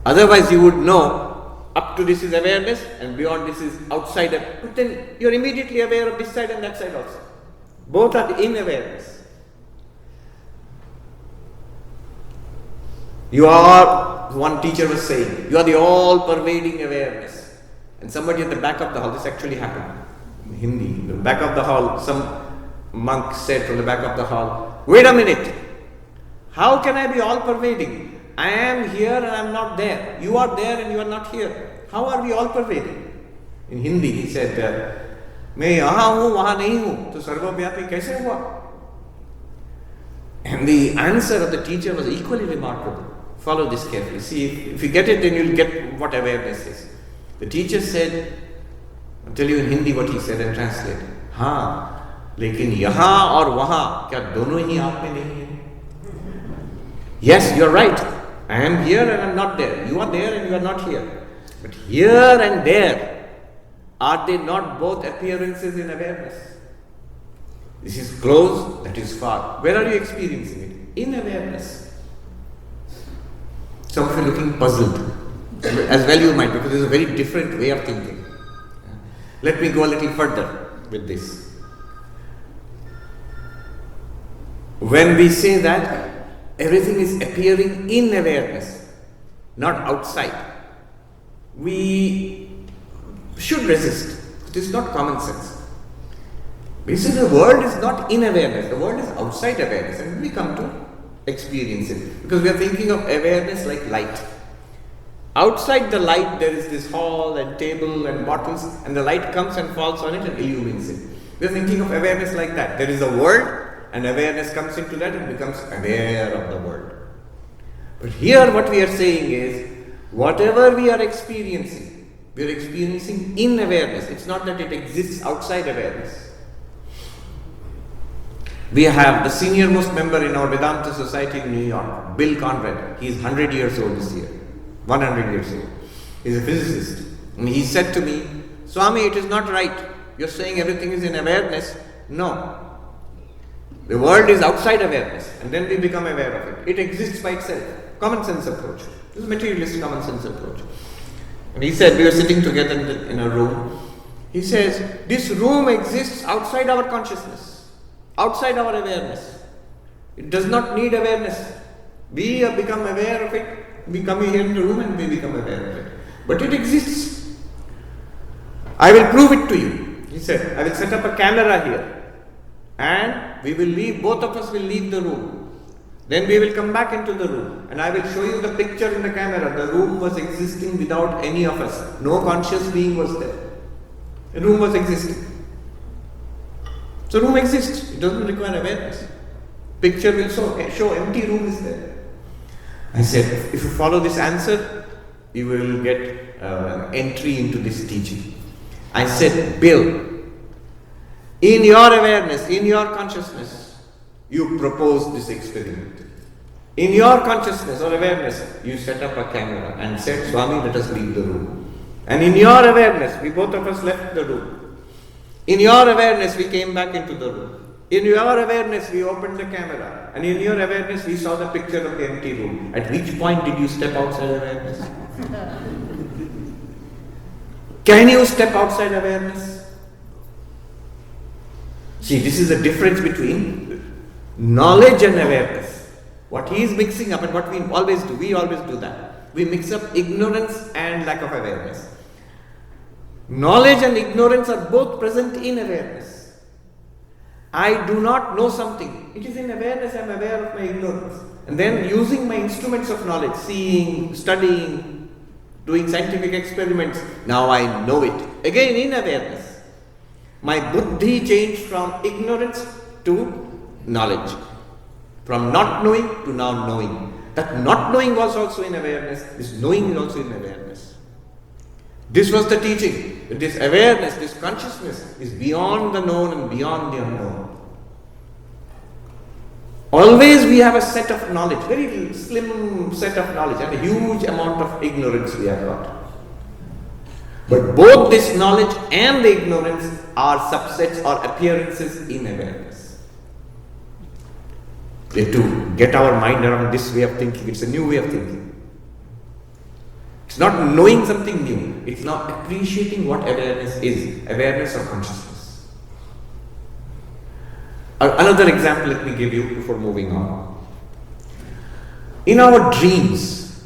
B: Otherwise, you would know up to this is awareness and beyond this is outside. But then you are immediately aware of this side and that side also. Both are in awareness. You are, one teacher was saying, you are the all-pervading awareness. And somebody at the back of the hall, this actually happened in Hindi, the back of the hall, some monk said from the back of the hall, wait a minute, how can I be all-pervading? I am here and I am not there. You are there and you are not here. How are we all pervading? In Hindi he said, मैं यहाँ हूँ वहाँ नहीं हूँ तो सर्वव्यापी कैसे हुआ? And the answer of the teacher was equally remarkable. Follow this carefully. See, if you get it, then you'll get what awareness is. The teacher said, I'll tell you in Hindi what he said and translate. हाँ, लेकिन यहाँ और वहाँ क्या दोनों ही आप में नहीं है? Yes, you're right. I am here and I am not there. You are there and you are not here. But here and there, are they not both appearances in awareness? This is close, that is far. Where are you experiencing it? In awareness. Some of you are looking puzzled. As well you might, because there is a very different way of thinking. Let me go a little further with this. When we say that everything is appearing in awareness, not outside, we should resist. It is not common sense. We say the world is not in awareness, the world is outside awareness, and we come to experience it. Because we are thinking of awareness like light. Outside the light there is this hall and table and bottles, and the light comes and falls on it and illumines it. We are thinking of awareness like that. There is a world, and awareness comes into that and becomes aware of the world. But here what we are saying is, whatever we are experiencing in awareness. It's not that it exists outside awareness. We have the senior most member in our Vedanta society in New York, Bill Conrad. He is 100 years old this year. 100 years old. He is a physicist. And he said to me, Swami, it is not right. You're saying everything is in awareness. No. The world is outside awareness, and then we become aware of it. It exists by itself. Common sense approach. This is materialist common sense approach. And he said, we were sitting together in a room. He says, this room exists outside our consciousness, outside our awareness. It does not need awareness. We have become aware of it. We come here in the room and we become aware of it. But it exists. I will prove it to you. He said, I will set up a camera here. And we will leave, both of us will leave the room. Then we will come back into the room and I will show you the picture in the camera. The room was existing without any of us. No conscious being was there. The room was existing. So room exists. It doesn't require awareness. Picture will show empty room is there. I said, if you follow this answer, you will get an entry into this teaching. I said, Bill, In your awareness, in your consciousness, you propose this experiment. In your consciousness or awareness, you set up a camera and said, Swami, let us leave the room. And in your awareness, we both of us left the room. In your awareness, we came back into the room. In your awareness, we opened the camera. And in your awareness, we saw the picture of the empty room. At which point did you step outside awareness? Can you step outside awareness? See, this is the difference between knowledge and awareness. What he is mixing up and what we always do that. We mix up ignorance and lack of awareness. Knowledge and ignorance are both present in awareness. I do not know something. It is in awareness I am aware of my ignorance. And then using my instruments of knowledge, seeing, studying, doing scientific experiments, now I know it. Again in awareness. My buddhi changed from ignorance to knowledge. From not knowing to now knowing. That not knowing was also in awareness. This knowing is also in awareness. This was the teaching. That this awareness, this consciousness is beyond the known and beyond the unknown. Always we have a set of knowledge, very slim set of knowledge and a huge amount of ignorance we have got. But both this knowledge and the ignorance are subsets or appearances in awareness. We have to get our mind around this way of thinking. It's a new way of thinking. It's not knowing something new. It's not appreciating what awareness is. Awareness or consciousness. Another example let me give you before moving on. In our dreams,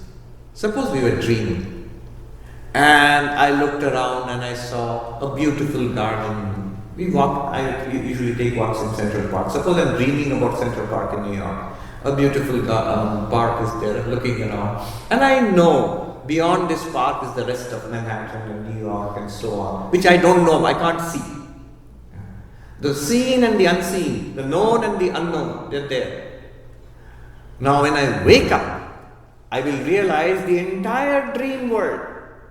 B: suppose we were dreaming and I looked around and I saw a beautiful garden. I usually take walks in Central Park. Suppose I'm dreaming about Central Park in New York. A beautiful park is there, looking around. And I know beyond this park is the rest of Manhattan and New York and so on, which I don't know, I can't see. The seen and the unseen, the known and the unknown, they're there. Now when I wake up, I will realize the entire dream world,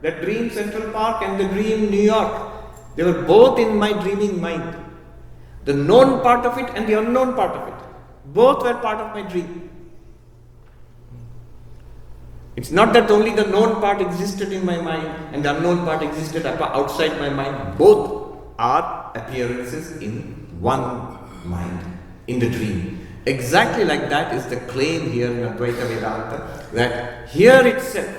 B: the dream Central Park and the dream New York, they were both in my dreaming mind. The known part of it and the unknown part of it. Both were part of my dream. It's not that only the known part existed in my mind and the unknown part existed outside my mind. Both are appearances in one mind, in the dream. Exactly like that is the claim here in Advaita Vedanta, that here itself,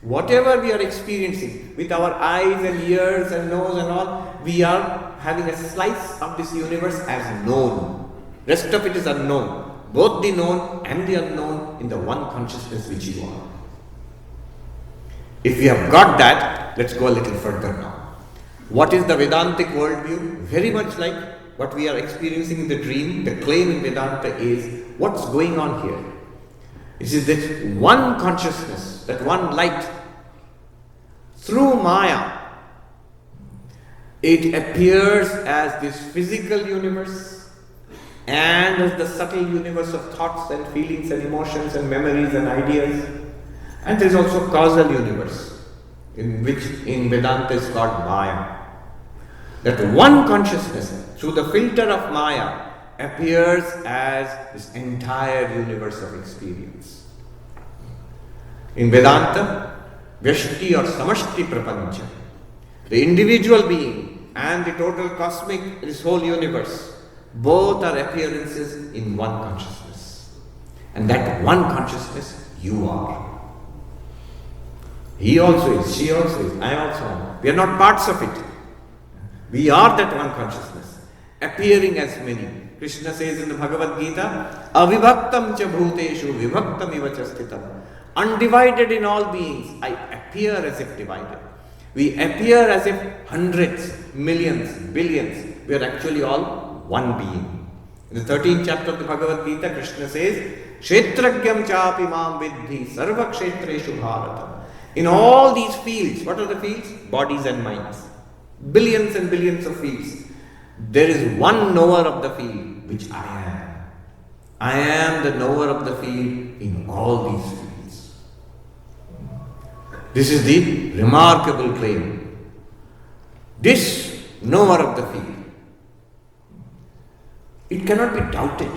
B: whatever we are experiencing with our eyes and ears and nose and all, we are having a slice of this universe as known. Rest of it is unknown. Both the known and the unknown in the one consciousness which you are. If we have got that, let's go a little further now. What is the Vedantic worldview? Very much like what we are experiencing in the dream. The claim in Vedanta is, what's going on here? It is that one consciousness, that one light, through Maya, it appears as this physical universe and as the subtle universe of thoughts and feelings and emotions and memories and ideas. And there is also causal universe, in which in Vedanta is called Maya. That one consciousness, through the filter of Maya, appears as this entire universe of experience. In Vedanta, Vyashti or Samashti Prapancha, the individual being and the total cosmic, this whole universe, both are appearances in one consciousness. And that one consciousness, you are. He also is, she also is, I also am. We are not parts of it. We are that one consciousness, appearing as many. Krishna says in the Bhagavad Gita, Avibhaktam cha bhuteshu vibhaktam iva cha sthitam. Undivided in all beings, I appear as if divided. We appear as if hundreds, millions, billions. We are actually all one being. In the 13th chapter of the Bhagavad Gita, Krishna says, Kshetragyam chapi mam vidhi sarva kshetreshu bharatam. In all these fields, what are the fields? Bodies and minds. Billions and billions of fields. There is one knower of the field, which I am. I am the knower of the field in all these fields. This is the remarkable claim. This knower of the field, It cannot be doubted.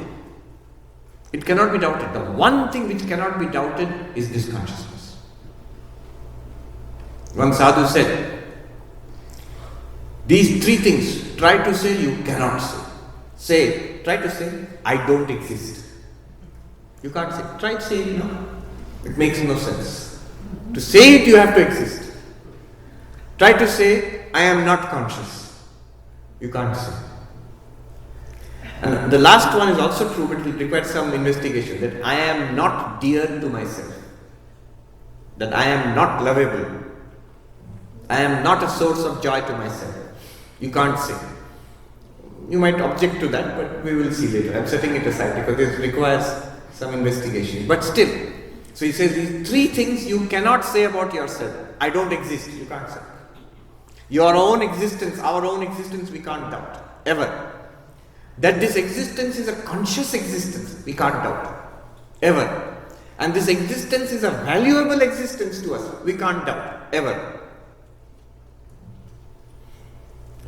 B: It cannot be doubted. The one thing which cannot be doubted is this consciousness. One sadhu said, these three things, try to say, you cannot say. Try to say, I don't exist. You can't say. Try to say, no. It makes no sense. To say it, you have to exist. Try to say, I am not conscious. You can't say. And the last one is also true, but it requires some investigation, that I am not dear to myself. That I am not lovable. I am not a source of joy to myself. You can't say. You might object to that, but we will see later. I am setting it aside because it requires some investigation. But still, so he says these three things you cannot say about yourself. I don't exist. You can't say. Your own existence, our own existence, we can't doubt. Ever. That this existence is a conscious existence, we can't doubt. Ever. And this existence is a valuable existence to us, we can't doubt. Ever.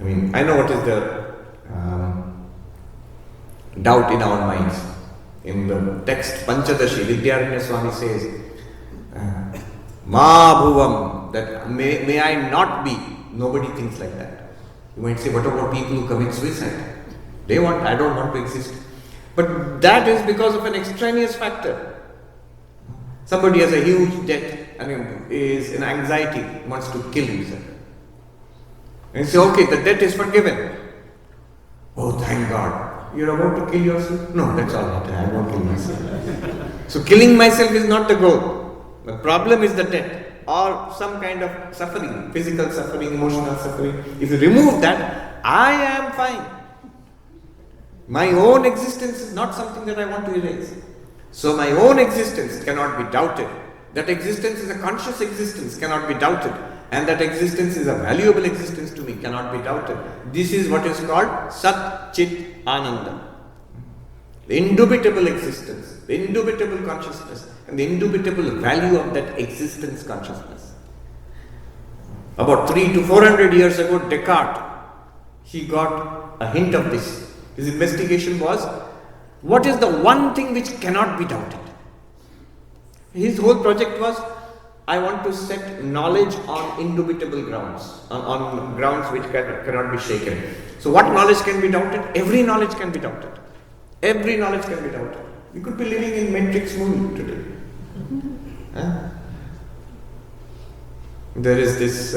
B: I mean, I know what is the doubt in our minds. In the text Panchadashi, Vidyaranya Swami says, Ma bhuvam, that may I not be. Nobody thinks like that. You might say, what about people who commit suicide? I don't want to exist. But that is because of an extraneous factor. Somebody has a huge debt and is in anxiety, wants to kill himself. And you say, okay, the debt is forgiven. Oh, thank God. You're about to kill yourself? No, that's all right. I won't kill myself. So killing myself is not the goal. The problem is the debt or some kind of suffering, physical suffering, emotional suffering. If you remove that, I am fine. My own existence is not something that I want to erase. So my own existence cannot be doubted. That existence is a conscious existence, cannot be doubted. And that existence is a valuable existence to me, cannot be doubted. This is what is called Sat Chit Ananda. The indubitable existence, the indubitable consciousness, and the indubitable value of that existence consciousness. About 300 to 400 years ago, Descartes, he got a hint of this. His investigation was, what is the one thing which cannot be doubted? His whole project was, I want to set knowledge on indubitable grounds, on grounds which cannot be shaken. So what knowledge can be doubted? Every knowledge can be doubted. Every knowledge can be doubted. We could be living in Matrix movie today. Huh? There is this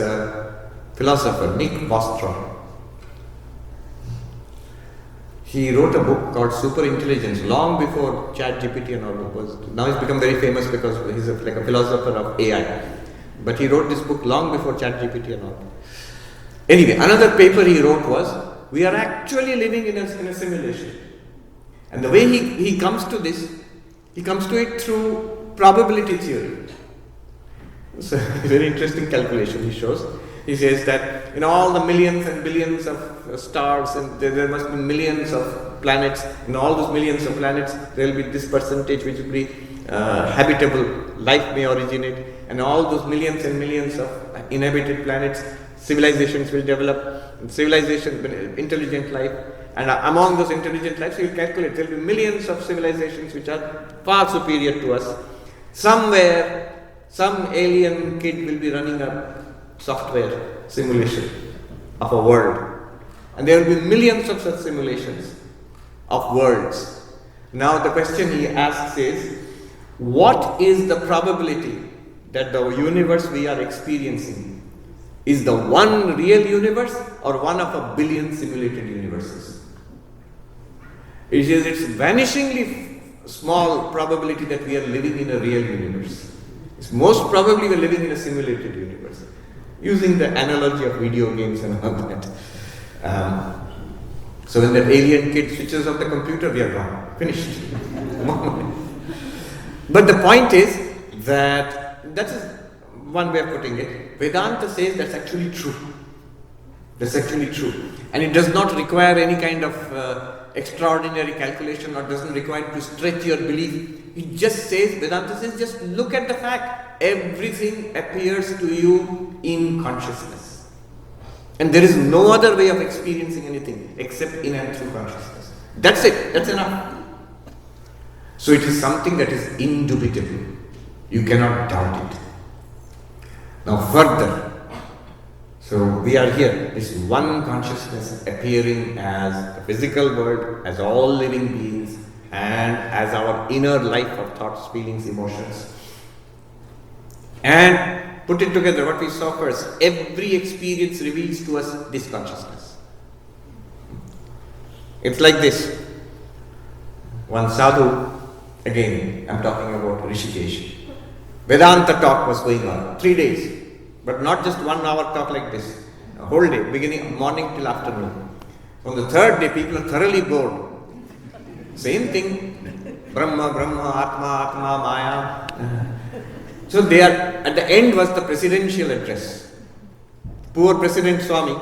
B: philosopher, Nick Bostrom. He wrote a book called Super Intelligence long before ChatGPT and all was. Now he's become very famous because he's like a philosopher of AI. But he wrote this book long before ChatGPT and all. Anyway, another paper he wrote was, we are actually living in a simulation. And the way he comes to this, he comes to it through probability theory. It's a very interesting calculation he shows. He says that in all the millions and billions of stars, and there must be millions of planets. In all those millions of planets, there will be this percentage which will be habitable, life may originate, and all those millions and millions of inhabited planets, civilizations will develop, intelligent life, and among those intelligent lives, you calculate there will be millions of civilizations which are far superior to us. Somewhere, some alien kid will be running a software simulation of a world, and there will be millions of such simulations of worlds. Now the question he asks is, what is the probability that the universe we are experiencing is the one real universe or one of a billion simulated universes? It's vanishingly small probability that we are living in a real universe. It's most probably we are living in a simulated universe. Using the analogy of video games and all that. So when that alien kid switches off the computer, we are gone. Finished. But the point is that is one way of putting it. Vedanta says that's actually true. That's actually true. And it does not require any kind of extraordinary calculation, or doesn't require to stretch your belief. It just says, Vedanta says, just look at the fact. Everything appears to you in consciousness. And there is no other way of experiencing anything except in and through consciousness. That's it, that's enough. So it is something that is indubitable. You cannot doubt it. Now further, so we are here, this one consciousness appearing as the physical world, as all living beings, and as our inner life of thoughts, feelings, emotions. And put it together, what we saw first, every experience reveals to us this consciousness. It's like this. One sadhu, again, I'm talking about Rishikesh. Vedanta talk was going on, 3 days. But not just 1 hour talk like this. A whole day, beginning morning till afternoon. On the third day, people are thoroughly bored. Same thing. Brahma, Brahma, Atma, Atma, Maya. So they are, at the end was the presidential address. Poor President Swami,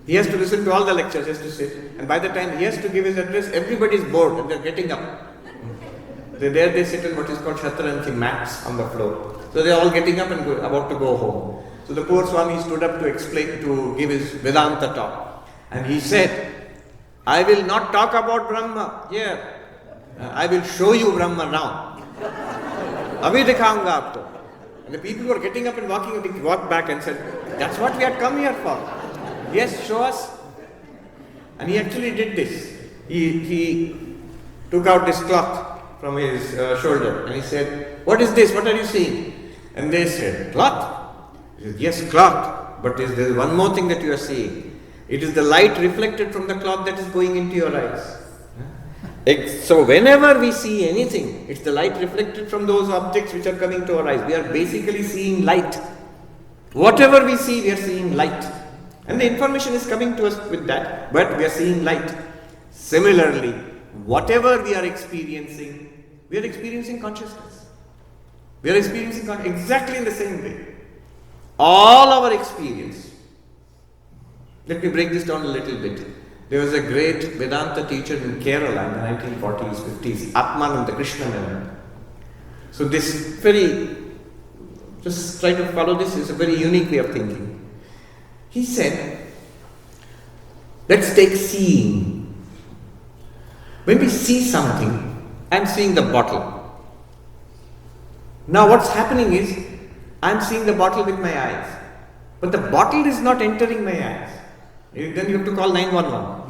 B: he has to listen to all the lectures, he has to sit. And by the time he has to give his address, everybody is bored and they are getting up. There they sit on what is called Shatranji mats on the floor. So they are all getting up and about to go home. So the poor Swami stood up to explain, to give his Vedanta talk. And he said, I will not talk about Brahma here. I will show you Brahma now. Abhi dikhaunga aapko. And the people were getting up and walked back and said, that's what we had come here for. Yes, show us. And he actually did this. He took out this cloth from his shoulder and he said, what is this? What are you seeing? And they said, cloth. He said, yes, cloth. But there is one more thing that you are seeing. It is the light reflected from the cloth that is going into your eyes. So whenever we see anything, it's the light reflected from those objects which are coming to our eyes. We are basically seeing light. Whatever we see, we are seeing light. And the information is coming to us with that, but we are seeing light. Similarly, whatever we are experiencing consciousness. We are experiencing exactly in the same way. All our experience. Let me break this down a little bit. There was a great Vedanta teacher in Kerala in the 1940s, 50s, Atmananda Krishnamena. So this just try to follow this, is a very unique way of thinking. He said, let's take seeing. When we see something, I'm seeing the bottle. Now what's happening is, I'm seeing the bottle with my eyes. But the bottle is not entering my eyes. Then you have to call 911.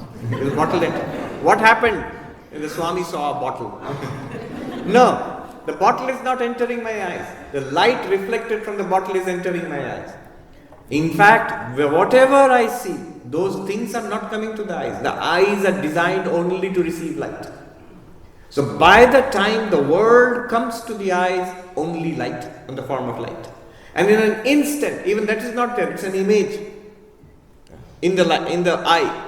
B: The bottle entered. What happened? The Swami saw a bottle. No, the bottle is not entering my eyes. The light reflected from the bottle is entering my eyes. In fact, whatever I see, those things are not coming to the eyes. The eyes are designed only to receive light. So by the time the world comes to the eyes, only light in the form of light. And in an instant, even that is not there, it's an image in the eye.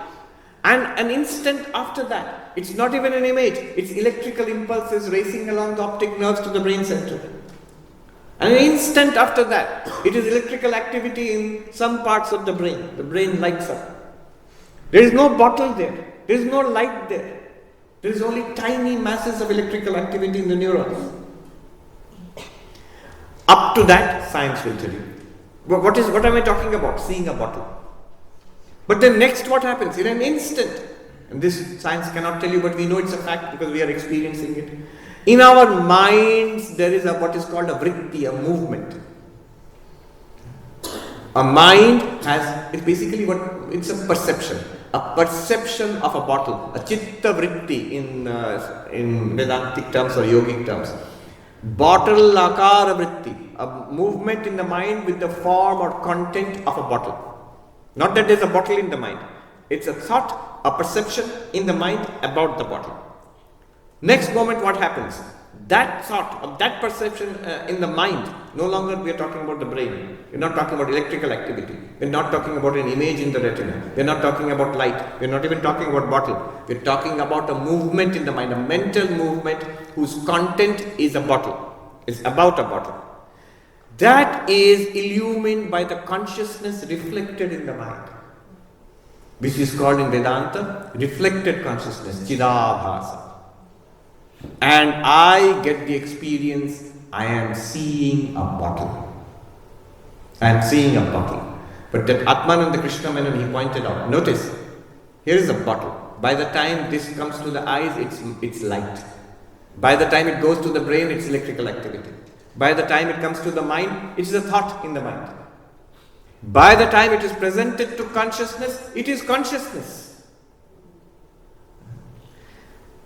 B: And an instant after that, it's not even an image, it's electrical impulses racing along the optic nerves to the brain center. And an instant after that, it is electrical activity in some parts of the brain lights up. There is no bottle there, there is no light there. There is only tiny masses of electrical activity in the neurons. Up to that, science will tell you. What am I talking about? Seeing a bottle. But then next what happens? In an instant, and this science cannot tell you, but we know it's a fact because we are experiencing it. In our minds, there is what is called a vritti, a movement. A mind it's basically it's a perception of a bottle, a chitta vritti in Vedantic terms or yogic terms. Bottle akara vritti, a movement in the mind with the form or content of a bottle. Not that there is a bottle in the mind. It's a thought, a perception in the mind about the bottle. Next moment what happens? That thought or that perception in the mind, no longer we are talking about the brain. We're not talking about electrical activity. We're not talking about an image in the retina. We're not talking about light. We're not even talking about bottle. We're talking about a movement in the mind, a mental movement whose content is a bottle. It's about a bottle. That is illumined by the consciousness reflected in the mind, which is called in Vedanta reflected consciousness, chidabhasa. And I get the experience, I am seeing a bottle. I am seeing a bottle. But that Atmananda Krishna Menon, he pointed out, notice, here is a bottle. By the time this comes to the eyes, it's light. By the time it goes to the brain, it's electrical activity. By the time it comes to the mind, it's a thought in the mind. By the time it is presented to consciousness, it is consciousness.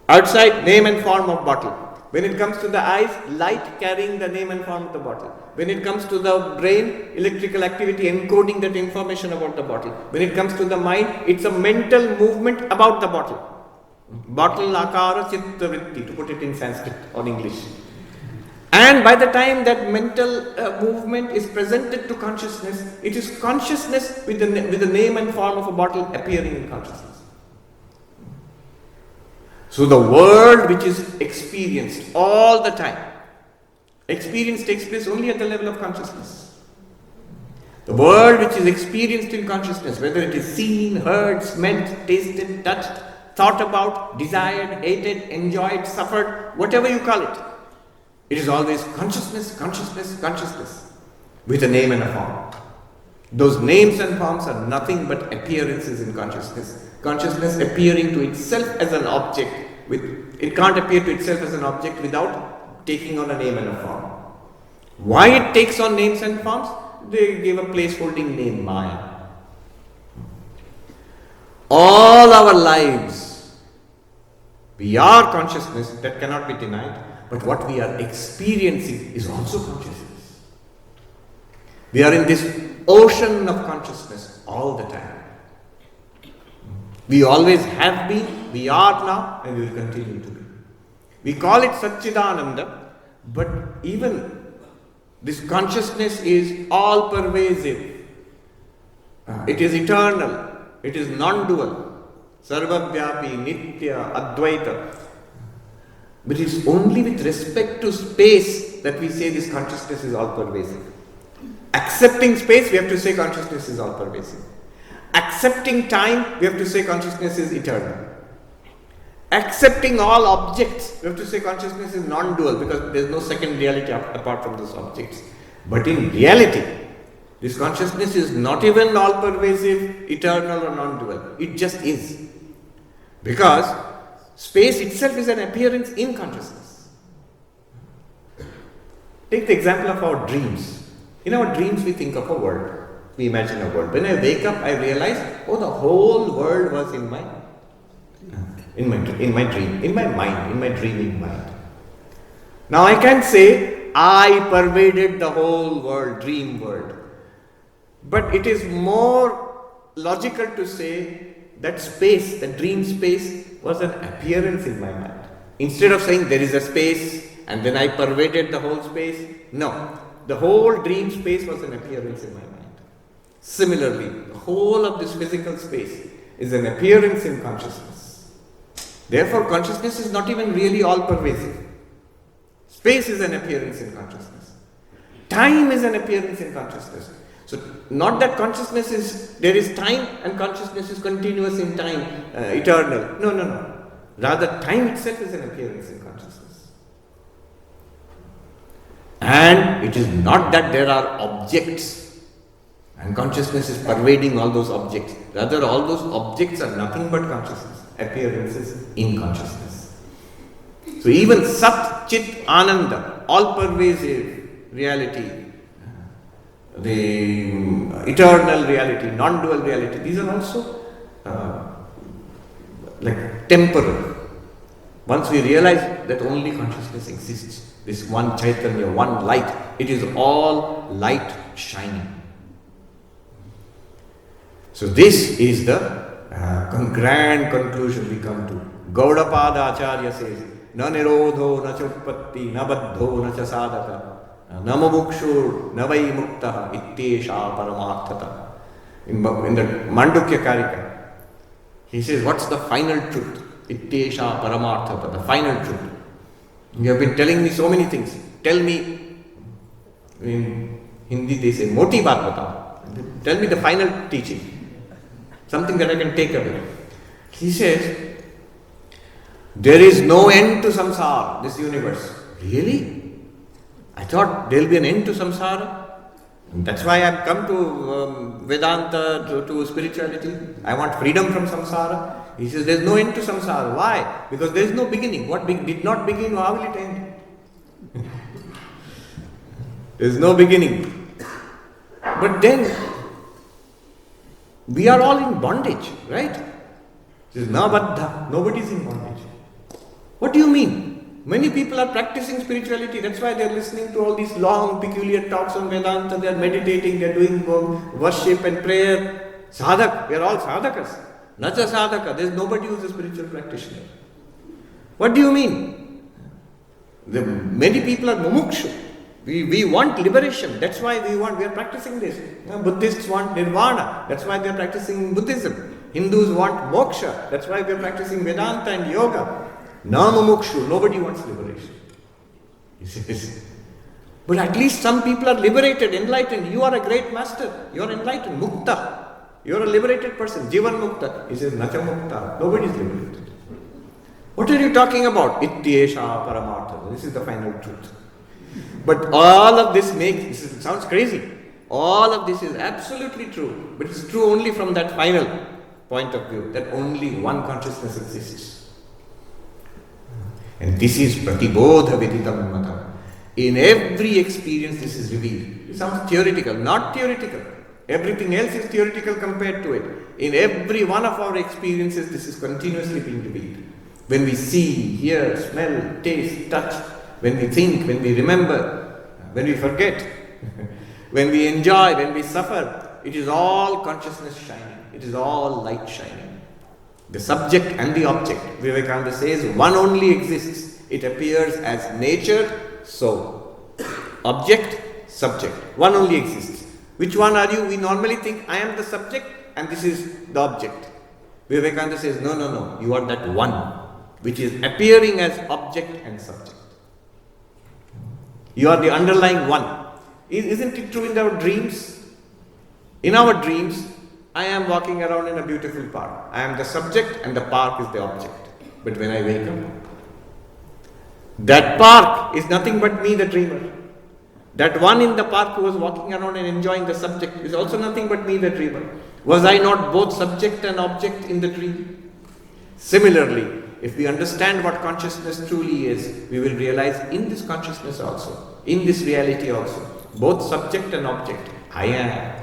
B: Outside, name and form of bottle. When it comes to the eyes, light carrying the name and form of the bottle. When it comes to the brain, electrical activity encoding that information about the bottle. When it comes to the mind, it's a mental movement about the bottle. Bottle akara chitta vritti, to put it in Sanskrit or English. And by the time that mental movement is presented to consciousness, it is consciousness with the name and form of a bottle appearing in consciousness. So the world which is experienced all the time, experience takes place only at the level of consciousness. The world which is experienced in consciousness, whether it is seen, heard, smelt, tasted, touched, thought about, desired, hated, enjoyed, suffered, whatever you call it, it is always consciousness, consciousness, consciousness, with a name and a form. Those names and forms are nothing but appearances in consciousness. Consciousness appearing to itself as an object. It can't appear to itself as an object without taking on a name and a form. Why it takes on names and forms? They gave a place-holding name, Maya. All our lives, we are consciousness, that cannot be denied. But what we are experiencing is also consciousness. We are in this ocean of consciousness all the time. We always have been, we are now, and we will continue to be. We call it Satchidananda, but even this consciousness is all pervasive. It is eternal. It is non-dual. Sarvavyapi, Nitya, Advaita. But it is only with respect to space that we say this consciousness is all pervasive. Accepting space, we have to say consciousness is all pervasive. Accepting time, we have to say consciousness is eternal. Accepting all objects, we have to say consciousness is non-dual because there is no second reality apart from those objects. But in reality, this consciousness is not even all pervasive, eternal or non-dual. It just is. Because space itself is an appearance in consciousness. Take the example of our dreams. In our dreams, we think of a world. We imagine a world. When I wake up, I realize, oh, the whole world was in my dream, in my mind, in my dreaming mind. Now I can say, I pervaded the whole world, dream world. But it is more logical to say that space, the dream space, was an appearance in my mind. Instead of saying there is a space and then I pervaded the whole space, no. The whole dream space was an appearance in my mind. Similarly, the whole of this physical space is an appearance in consciousness. Therefore, consciousness is not even really all pervasive. Space is an appearance in consciousness. Time is an appearance in consciousness. So, not that consciousness is, there is time and consciousness is continuous in time, eternal. No. Rather, time itself is an appearance in consciousness. And it is not that there are objects and consciousness is pervading all those objects. Rather, all those objects are nothing but consciousness, appearances in consciousness. So even Sat, Chit, Ananda, all pervasive reality, the eternal reality, non-dual reality, these are also like temporal. Once we realize that only consciousness exists, this one Chaitanya, one light, it is all light shining. So this is the grand conclusion we come to. Gaudapada Acharya says, na nirodho na chutpatti na baddho na cha sadhaka na mumukshur na vai muktaha ittesha paramarthata. In the Mandukya Karika, he says, what's the final truth? Ittesha paramarthata, the final truth. You have been telling me so many things. Tell me, in Hindi they say, moti baat batao. Tell me the final teaching. Something that I can take away. He says, there is no end to samsara, this universe. Really? I thought there will be an end to samsara. And that's why I've come to Vedanta, to spirituality. I want freedom from samsara. He says there is no end to samsara. Why? Because there is no beginning. What did not begin, how will it end? There is no beginning. But then, we are all in bondage, right? It is na baddha. Nobody is in bondage. What do you mean? Many people are practicing spirituality. That's why they are listening to all these long, peculiar talks on Vedanta. They are meditating. They are doing worship and prayer. Sadhak. We are all sadhakas. Nacha sadhaka. There is nobody who is a spiritual practitioner. What do you mean? Many people are mumukshu. We want liberation. That's why we are practicing this. Buddhists want nirvana. That's why they are practicing Buddhism. Hindus want moksha. That's why we are practicing Vedanta and yoga. Na mumukshu. Nobody wants liberation. But at least some people are liberated, enlightened. You are a great master. You are enlightened. Mukta. You are a liberated person. Jivan mukta. He says, Nacha mukta. Nobody is liberated. What are you talking about? Ityesha paramartha. This is the final truth. But all of this sounds crazy. All of this is absolutely true. But it's true only from that final point of view, that only one consciousness exists. And this is pratibodha viditam matam. In every experience this is revealed. It sounds theoretical, not theoretical. Everything else is theoretical compared to it. In every one of our experiences this is continuously being revealed. When we see, hear, smell, taste, touch, when we think, when we remember, when we forget, when we enjoy, when we suffer, it is all consciousness shining. It is all light shining. The subject and the object, Vivekananda says, one only exists. It appears as nature, so. Object, subject. One only exists. Which one are you? We normally think, I am the subject and this is the object. Vivekananda says, no. You are that one, which is appearing as object and subject. You are the underlying one. Isn't it true in our dreams? In our dreams, I am walking around in a beautiful park. I am the subject and the park is the object. But when I wake up, that park is nothing but me, the dreamer. That one in the park who was walking around and enjoying the subject is also nothing but me, the dreamer. Was I not both subject and object in the dream? Similarly, if we understand what consciousness truly is, we will realize in this consciousness also, in this reality also, both subject and object, I am.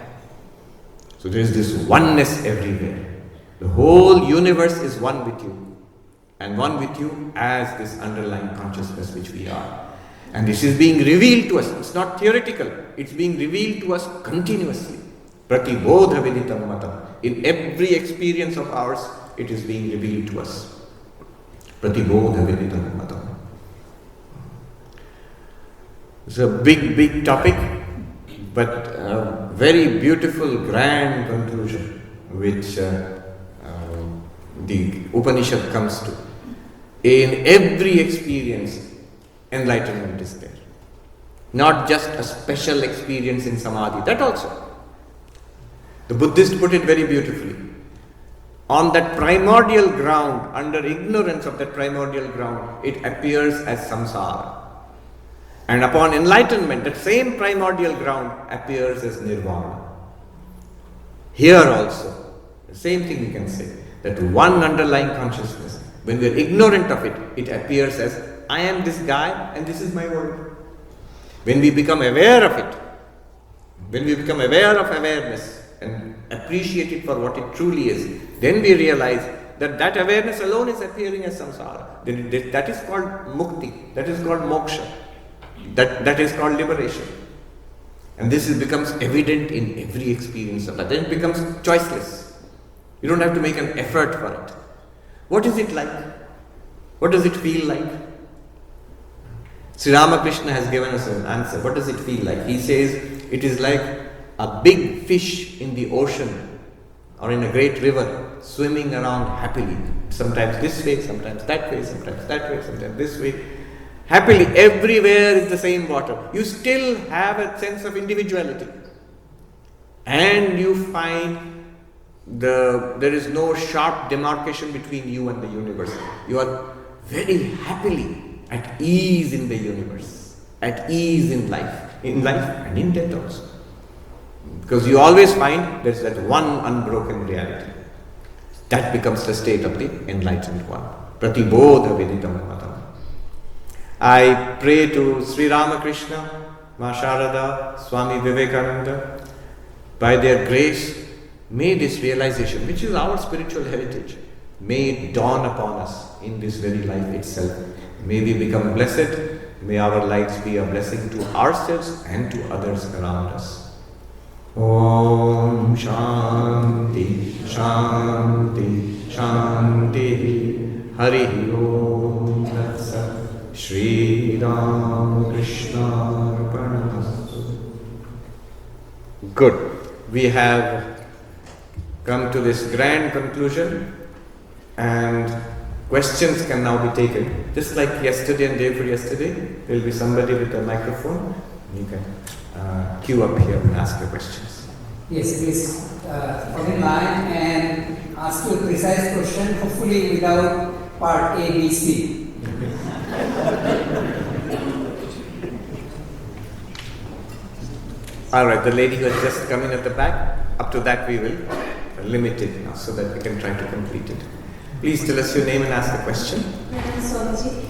B: So there is this oneness everywhere. The whole universe is one with you, and one with you as this underlying consciousness which we are. And this is being revealed to us. It's not theoretical. It's being revealed to us continuously. Pratibodha viditam matam. In every experience of ours, it is being revealed to us. Pratibodha viditam matam. It's a big topic, but a very beautiful, grand conclusion which the Upanishad comes to. In every experience, enlightenment is there. Not just a special experience in samadhi, that also. The Buddhists put it very beautifully. On that primordial ground, under ignorance of that primordial ground, it appears as samsara. And upon enlightenment, that same primordial ground appears as nirvana. Here also, the same thing we can say, that one underlying consciousness, when we are ignorant of it, it appears as, I am this guy and this is my world. When we become aware of it, when we become aware of awareness and appreciate it for what it truly is, then we realize that that awareness alone is appearing as samsara. That is called mukti, that is called moksha, that is called liberation. And this becomes evident in every experience of life. Then it becomes choiceless. You don't have to make an effort for it. What is it like? What does it feel like? Sri Ramakrishna has given us an answer. What does it feel like? He says it is like a big fish in the ocean or in a great river swimming around happily. Sometimes this way, sometimes that way, sometimes that way, sometimes this way. Happily, everywhere is the same water. You still have a sense of individuality. And you find there is no sharp demarcation between you and the universe. You are very happily at ease in the universe, at ease in life and in death also. Because you always find there's that one unbroken reality. That becomes the state of the enlightened one. Pratibodha Vididam Madam. I pray to Sri Ramakrishna, Ma Sharada, Swami Vivekananda, by their grace, may this realization, which is our spiritual heritage, may it dawn upon us in this very life itself. May we become blessed. May our lives be a blessing to ourselves and to others around us. Om Shanti, Shanti, Shanti. Hari Om Tat Sat. Shri Ram Krishna Arpanamastu. Good. We have come to this grand conclusion, and questions can now be taken. Just like yesterday and day before yesterday, there will be somebody with a microphone. You can queue up here and ask your questions.
C: Yes, please come in line and ask you a precise question, hopefully without part A, B, C.
B: Alright, the lady who has just come in at the back, up to that we will limit it now so that we can try to complete it. Please tell us your name and ask the question.
D: My name is Swamiji.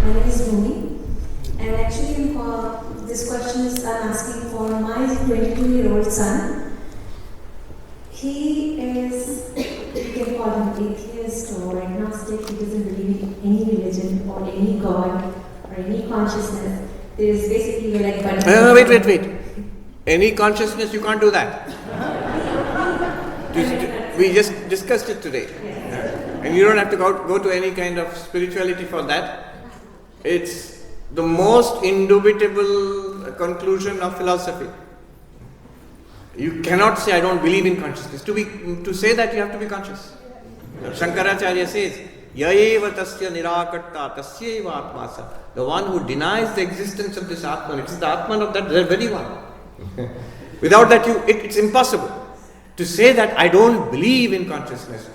D: My name is Rumi. And actually, this question is I'm asking for my 22-year-old son. He is, you can call him atheist or agnostic. He doesn't believe in any religion or any God or any consciousness. There is basically like...
B: Wait. Any consciousness, you can't do that. We just discussed it today. And you don't have to go to any kind of spirituality for that. It's the most indubitable conclusion of philosophy. You cannot say, I don't believe in consciousness. To say that, you have to be conscious. Shankaracharya says, Yaeva tasya nirakarta tasyeva atmasa. The one who denies the existence of this Atman, it is the Atman of that very one. Without that, it's impossible to say that I don't believe in consciousness.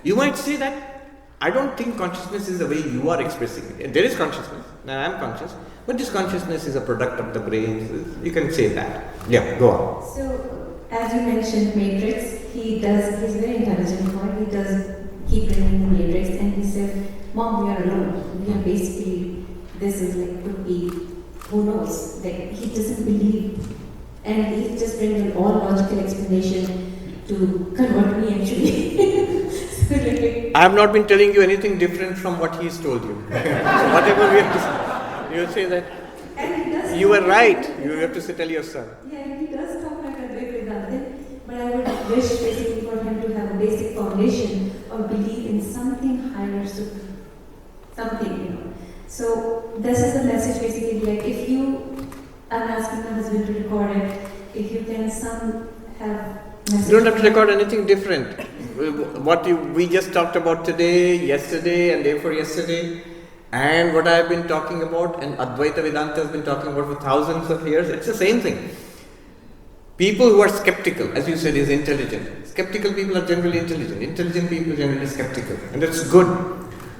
B: You might say that I don't think consciousness is the way you are expressing it. There is consciousness, and I am conscious, but this consciousness is a product of the brain. You can say that. Yeah, go on.
D: So, as you mentioned, Matrix, he's a very intelligent boy. He does keep reading the Matrix, and he said, Mom, we are alone. We are basically, this is like, could be, who knows? Like, he doesn't believe. And he just brings an all logical explanation to convert me actually.
B: I have not been telling you anything different from what he's told you. So whatever we have to say, you say that.
D: And he does
B: you were right. You have to tell your son.
D: Yeah, he does talk like a big Vedanta, but I would wish basically for him to have a basic foundation or believe in something higher, something. So this is the message basically, like if I'm asking my husband to record it, if you can have message.
B: You don't have to record anything different. We just talked about today, yesterday, and day before yesterday, and what I have been talking about, and Advaita Vedanta has been talking about for thousands of years, it's the same thing. People who are skeptical, as you said, is intelligent. Skeptical people are generally intelligent. Intelligent people are generally skeptical, and that's good.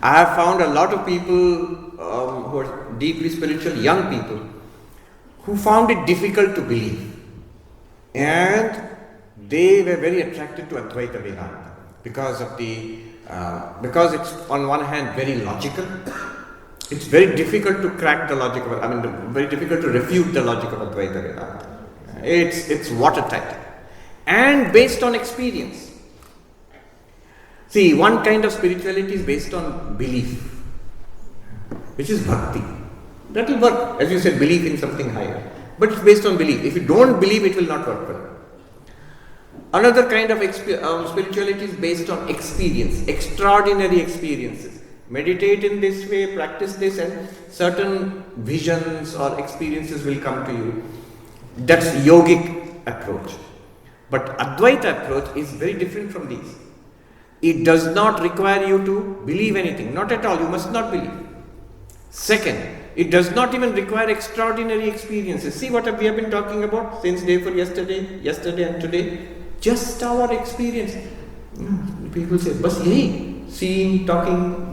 B: I have found a lot of people who are deeply spiritual, young people, who found it difficult to believe, and they were very attracted to Advaita Vedanta because it's on one hand very logical. It's very difficult to crack the logic of, very difficult to refute the logic of Advaita Vedanta. It's watertight and based on experience. See, one kind of spirituality is based on belief, which is bhakti. That will work, as you said, belief in something higher. But it's based on belief. If you don't believe, it will not work well. Another kind of spirituality is based on experience, extraordinary experiences. Meditate in this way, practice this, and certain visions or experiences will come to you. That's yogic approach. But Advaita approach is very different from these. It does not require you to believe anything. Not at all. You must not believe. Second, it does not even require extraordinary experiences. See what we have been talking about since day for yesterday and today. Just our experience. People say, bas yahi, seeing, talking,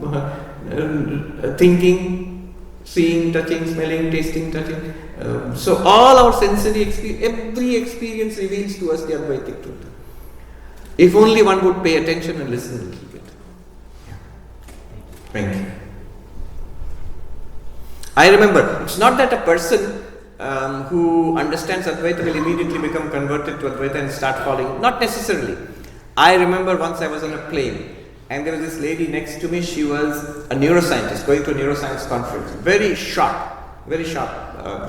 B: thinking, seeing, touching, smelling, tasting, touching. So all our sensory experience, every experience reveals to us the Advaitic truth. If only one would pay attention and listen a little bit. Yeah. Thank you. I remember, it's not that a person who understands Advaita will immediately become converted to Advaita and start following. Not necessarily. I remember once I was on a plane and there was this lady next to me. She was a neuroscientist going to a neuroscience conference. Very sharp.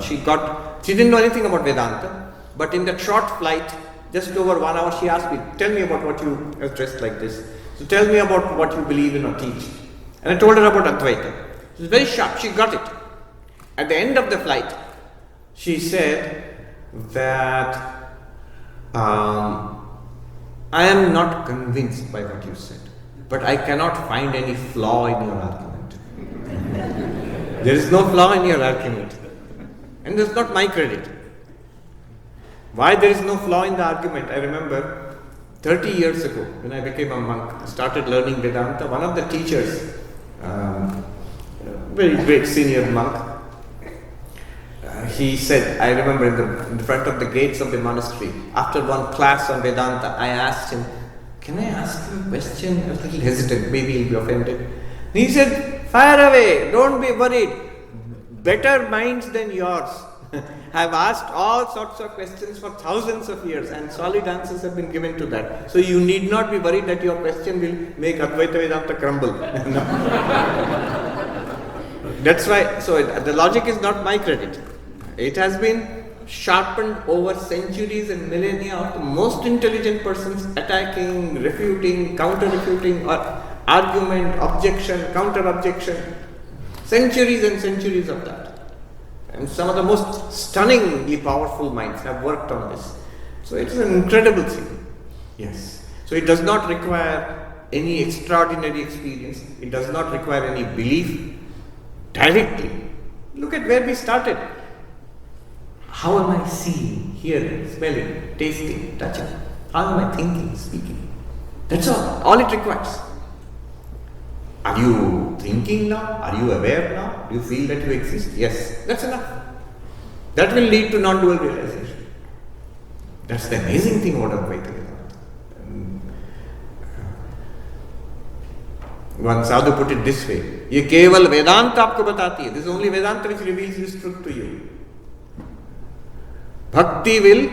B: She didn't know anything about Vedanta, but in that short flight, just over 1 hour, she asked me, tell me about what you are dressed like this. So tell me about what you believe in or teach. And I told her about Advaita. She was very sharp. She got it. At the end of the flight, she said that I am not convinced by what you said, but I cannot find any flaw in your argument. There is no flaw in your argument. And that's not my credit. Why there is no flaw in the argument? I remember 30 years ago when I became a monk, I started learning Vedanta. One of the teachers, very great senior monk, he said, I remember in the front of the gates of the monastery, after one class on Vedanta, I asked him, can I ask you a question? I was a little hesitant, maybe he'll be offended. And he said, fire away, don't be worried. Better minds than yours have asked all sorts of questions for thousands of years and solid answers have been given to that. So you need not be worried that your question will make Advaita Vedanta crumble. That's why, so the logic is not my credit. It has been sharpened over centuries and millennia of the most intelligent persons attacking, refuting, counter-refuting, or argument, objection, counter-objection. Centuries and centuries of that. And some of the most stunningly powerful minds have worked on this. So it's an incredible thing. Yes. So it does not require any extraordinary experience. It does not require any belief directly. Look at where we started. How am I seeing, hearing, smelling, tasting, touching? How am I thinking, speaking? That's all. All it requires. Are you thinking now? Are you aware now? Do you feel that you exist? Yes. That's enough. That will lead to non-dual realization. That's the amazing thing about Advaita Vedanta. One sadhu put it this way. ये केवल वेदांत आपको बताती है. This is only Vedanta which reveals this truth to you. Bhakti will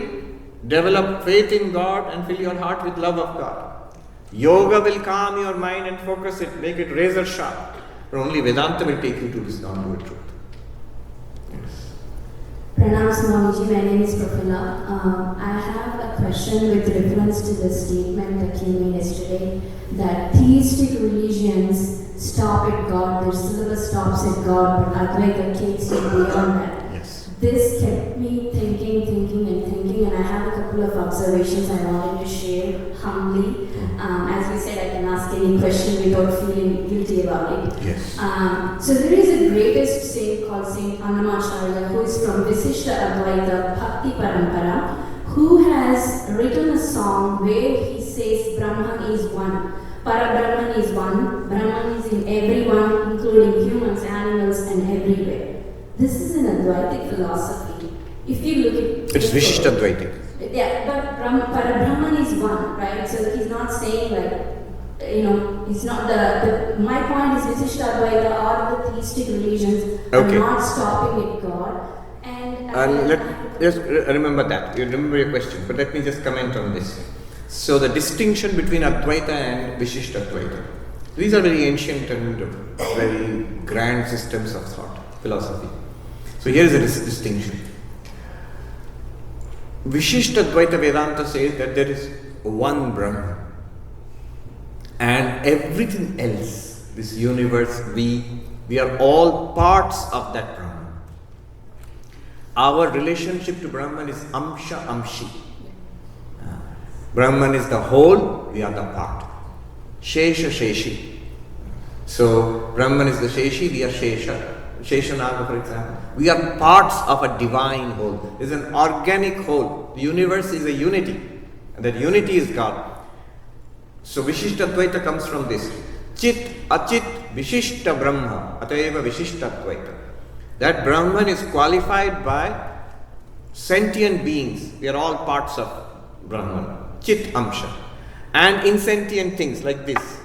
B: develop faith in God and fill your heart with love of God. Yoga will calm your mind and focus it, make it razor sharp. But only Vedanta will take you to this non-dual truth. Yes.
D: Pranam Swamiji, my name is Prafula. I have a question with reference to the statement that you made yesterday that theistic religions stop at God, their syllabus stops at God, but Advaita takes you beyond that. This kept me thinking, and I have a couple of observations I wanted to share humbly. As you said, I can ask any question without feeling guilty about it.
B: Yes.
D: So there is a greatest saint called Saint Annamacharya, who is from Visishta Advaita Bhakti Parampara, who has written a song where he says Brahman is one. Parabrahman is one. Brahman is in everyone, including humans, animals, and everywhere. This is an Advaitic philosophy. If you look at
B: it's Vishisht Advaitic.
D: Yeah, but Parabrahman is one, right? So he's not saying like, he's not my point is Visishta Advaita or the theistic religions are not stopping at God. And
B: just remember that. You remember your question, but let me just comment on this. So the distinction between Advaita and Vishisht Advaita. These are very ancient and very grand systems of thought, philosophy. So here is a distinction. Vishisht Advaita Vedanta says that there is one Brahman and everything else, this universe, we are all parts of that Brahman. Our relationship to Brahman is Amsha Amshi. Brahman is the whole, we are the part. Shesha Sheshi. So Brahman is the Sheshi, we are Shesha. Sheshanaga, for example. We are parts of a divine whole. It is an organic whole. The universe is a unity. And that unity is God. So Vishishta Advaita comes from this. Chit, Achit, Vishishta Brahma, Atayeva Vishishta Advaita. That Brahman is qualified by sentient beings. We are all parts of Brahman. Chit Amsha. and insentient things like this.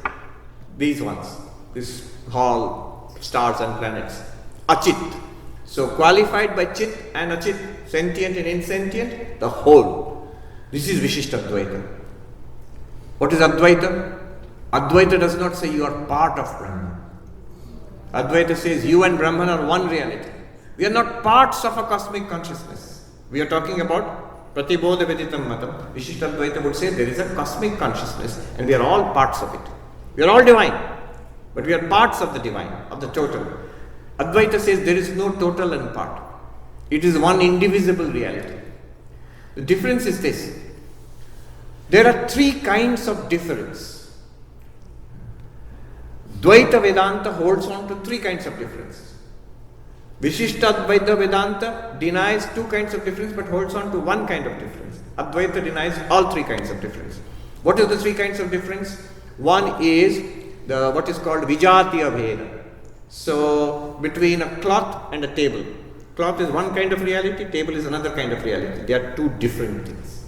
B: These ones. This whole stars and planets. Achit. So qualified by Chit and Achit, sentient and insentient, the whole. This is Vishishtadvaita. What is Advaita? Advaita does not say you are part of Brahman. Advaita says you and Brahman are one reality. We are not parts of a cosmic consciousness. We are talking about Pratibodha Veditam Matam. Vishishtadvaita would say there is a cosmic consciousness and we are all parts of it. We are all divine, but we are parts of the divine, of the total. Advaita says there is no total and part. It is one indivisible reality. The difference is this. There are three kinds of difference. Dvaita Vedanta holds on to three kinds of difference. Vishishtadvaita Vedanta denies two kinds of difference but holds on to one kind of difference. Advaita denies all three kinds of difference. What are the three kinds of difference? One is what is called Vijatiya Bheda. So, between a cloth and a table. Cloth is one kind of reality, table is another kind of reality. They are two different things.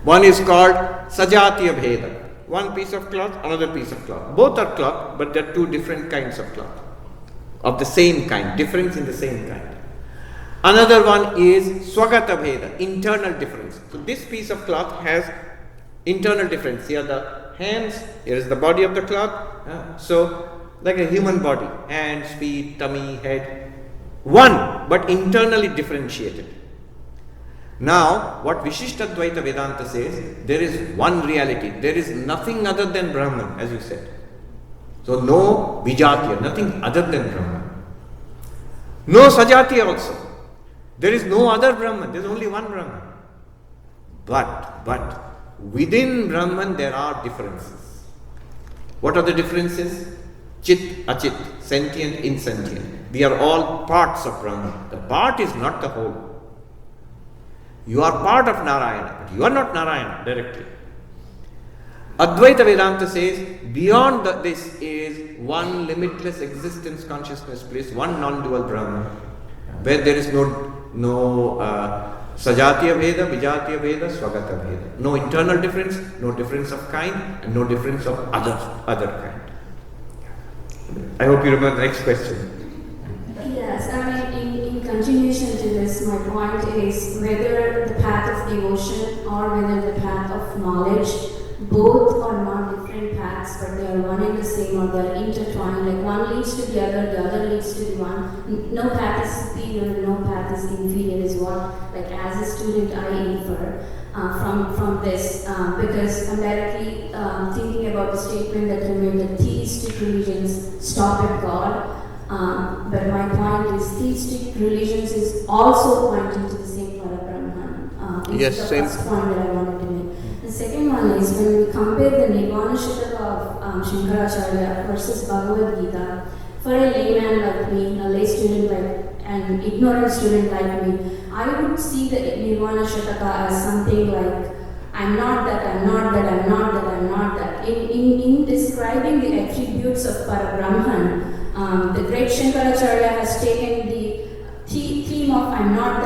B: One is called Sajatiya Bheda. One piece of cloth, another piece of cloth. Both are cloth, but they are two different kinds of cloth. Of the same kind, difference in the same kind. Another one is Swagata Bheda, internal difference. So, this piece of cloth has internal difference. Here are the hands, here is the body of the cloth. So, like a human body, hands, feet, tummy, head. One, but internally differentiated. Now, what Vishishtadvaita Vedanta says, there is one reality. There is nothing other than Brahman, as you said. So, no Vijatiya, nothing other than Brahman. No Sajatiya also. There is no other Brahman, there is only one Brahman. But, within Brahman there are differences. What are the differences? Chit, Achit, sentient, insentient. We are all parts of Brahman. The part is not the whole. You are part of Narayana, but you are not Narayana directly. Advaita Vedanta says, beyond this is one limitless existence consciousness place, one non-dual Brahman, where there is no Sajatiya Veda, Vijatiya Veda, Swagata Veda. No internal difference, no difference of kind, and no difference of other kind. I hope you remember the next question.
D: Yes, I mean, in continuation to this, my point is whether the path of devotion or whether the path of knowledge, both are not different paths, but they are one and the same, or they are intertwined. Like one leads to the other leads to the one. No path is superior, no path is inferior, is what, like as a student, I infer from this, because I'm directly thinking about the statement that you made that theistic religions stop at God. But my point is, theistic religions is also pointing to the same Parabrahman.
B: Yes,
D: the
B: same.
D: first point that I wanted to make. The second one is when we compare the Nirvana Shataka of Shankaracharya versus Bhagavad Gita, for a layman like me, a lay student an ignorant student like me, I would see the Nirvana Shataka as something like, I'm not that, I'm not that, I'm not that, I'm not that. In describing the attributes of Parabrahman, the great Shankaracharya has taken the theme of I'm not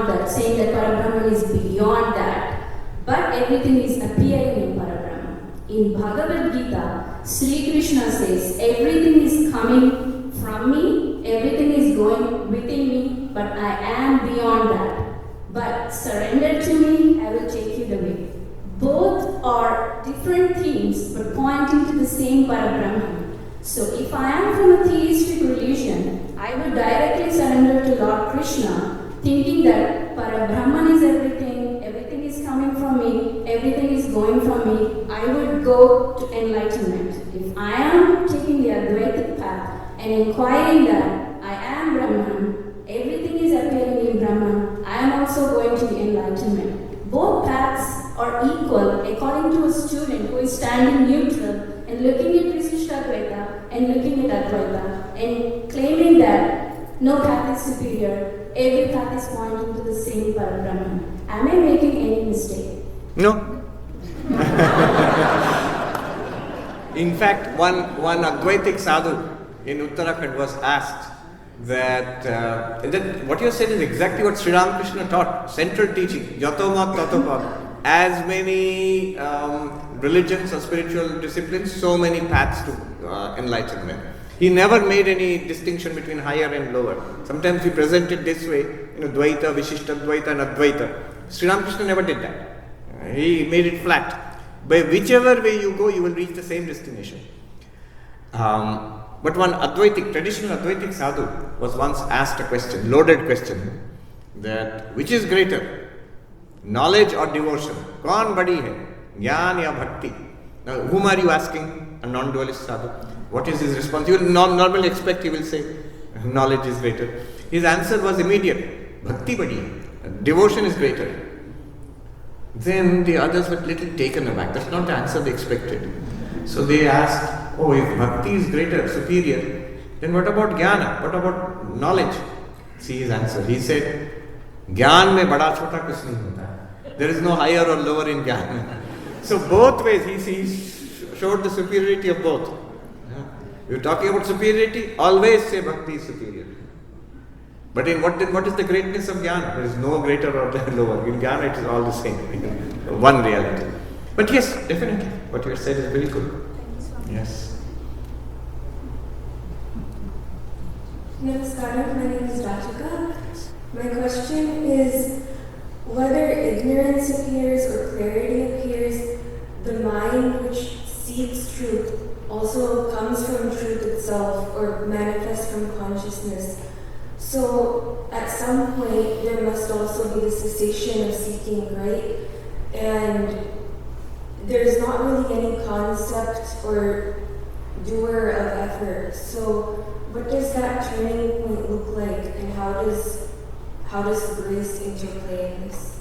D: that, saying that Parabrahman is beyond that, but everything is appearing in Parabrahman. In Bhagavad Gita, Sri Krishna says everything is coming from me, everything is going within me, but I am beyond that. But surrender to me, I will take you the way. Both are different themes, but pointing to the same Parabrahman. So if I am from a theistic religion, I will directly surrender to Lord Krishna, thinking that Parabrahman is everything, everything is coming from me, everything is going from me. I would go to enlightenment. If I am taking the Advaitic path and inquiring that I am Brahman, everything is appearing in Brahman, I am also going to the enlightenment. Both paths are equal according to a student who is standing neutral and looking at Vishishtadvaita and looking at Advaita and claiming that no path is superior, every path is pointing to the same Parabrahman. Am I making any mistake?
B: No. In fact, one Advaitic sadhu in Uttarakhand was asked that what you said is exactly what Sri Ramakrishna taught, central teaching, Yatomat Tatopad. As many religions or spiritual disciplines, so many paths to enlightenment. He never made any distinction between higher and lower. Sometimes he presented this way, Dvaita, Vishishta Dvaita and Advaita. Sri Ramakrishna never did that. He made it flat. By whichever way you go, you will reach the same destination. But one traditional Advaitic sadhu was once asked a question, loaded question, that which is greater, knowledge or devotion? Kaun badi hai, jnana ya bhakti? Now, whom are you asking? A non-dualist sadhu. What is his response? You will normally expect he will say, knowledge is greater. His answer was immediate, bhakti badi hai, devotion is greater. Then the others were little taken aback. That's not the answer they expected. So they asked, oh, if bhakti is greater, superior, then what about jnana? What about knowledge? See his answer. He said, jnana mein bada chota kuch nahi hota. There is no higher or lower in jnana. So both ways he showed the superiority of both. You're talking about superiority, always say bhakti is superior. But in what is the greatness of jnana? There is no greater or lower. In jnana it is all the same. One reality. But yes, definitely, what you have said is very good. Yes.
D: Namaskaram, my name is Rachika. My question is whether ignorance appears or clarity appears, the mind which seeks truth also comes from truth itself or manifests from consciousness. So at some point there must also be the cessation of seeking, right? And there's not really any concept or doer of effort. So what does that turning point look like, and how does grace interplay in this?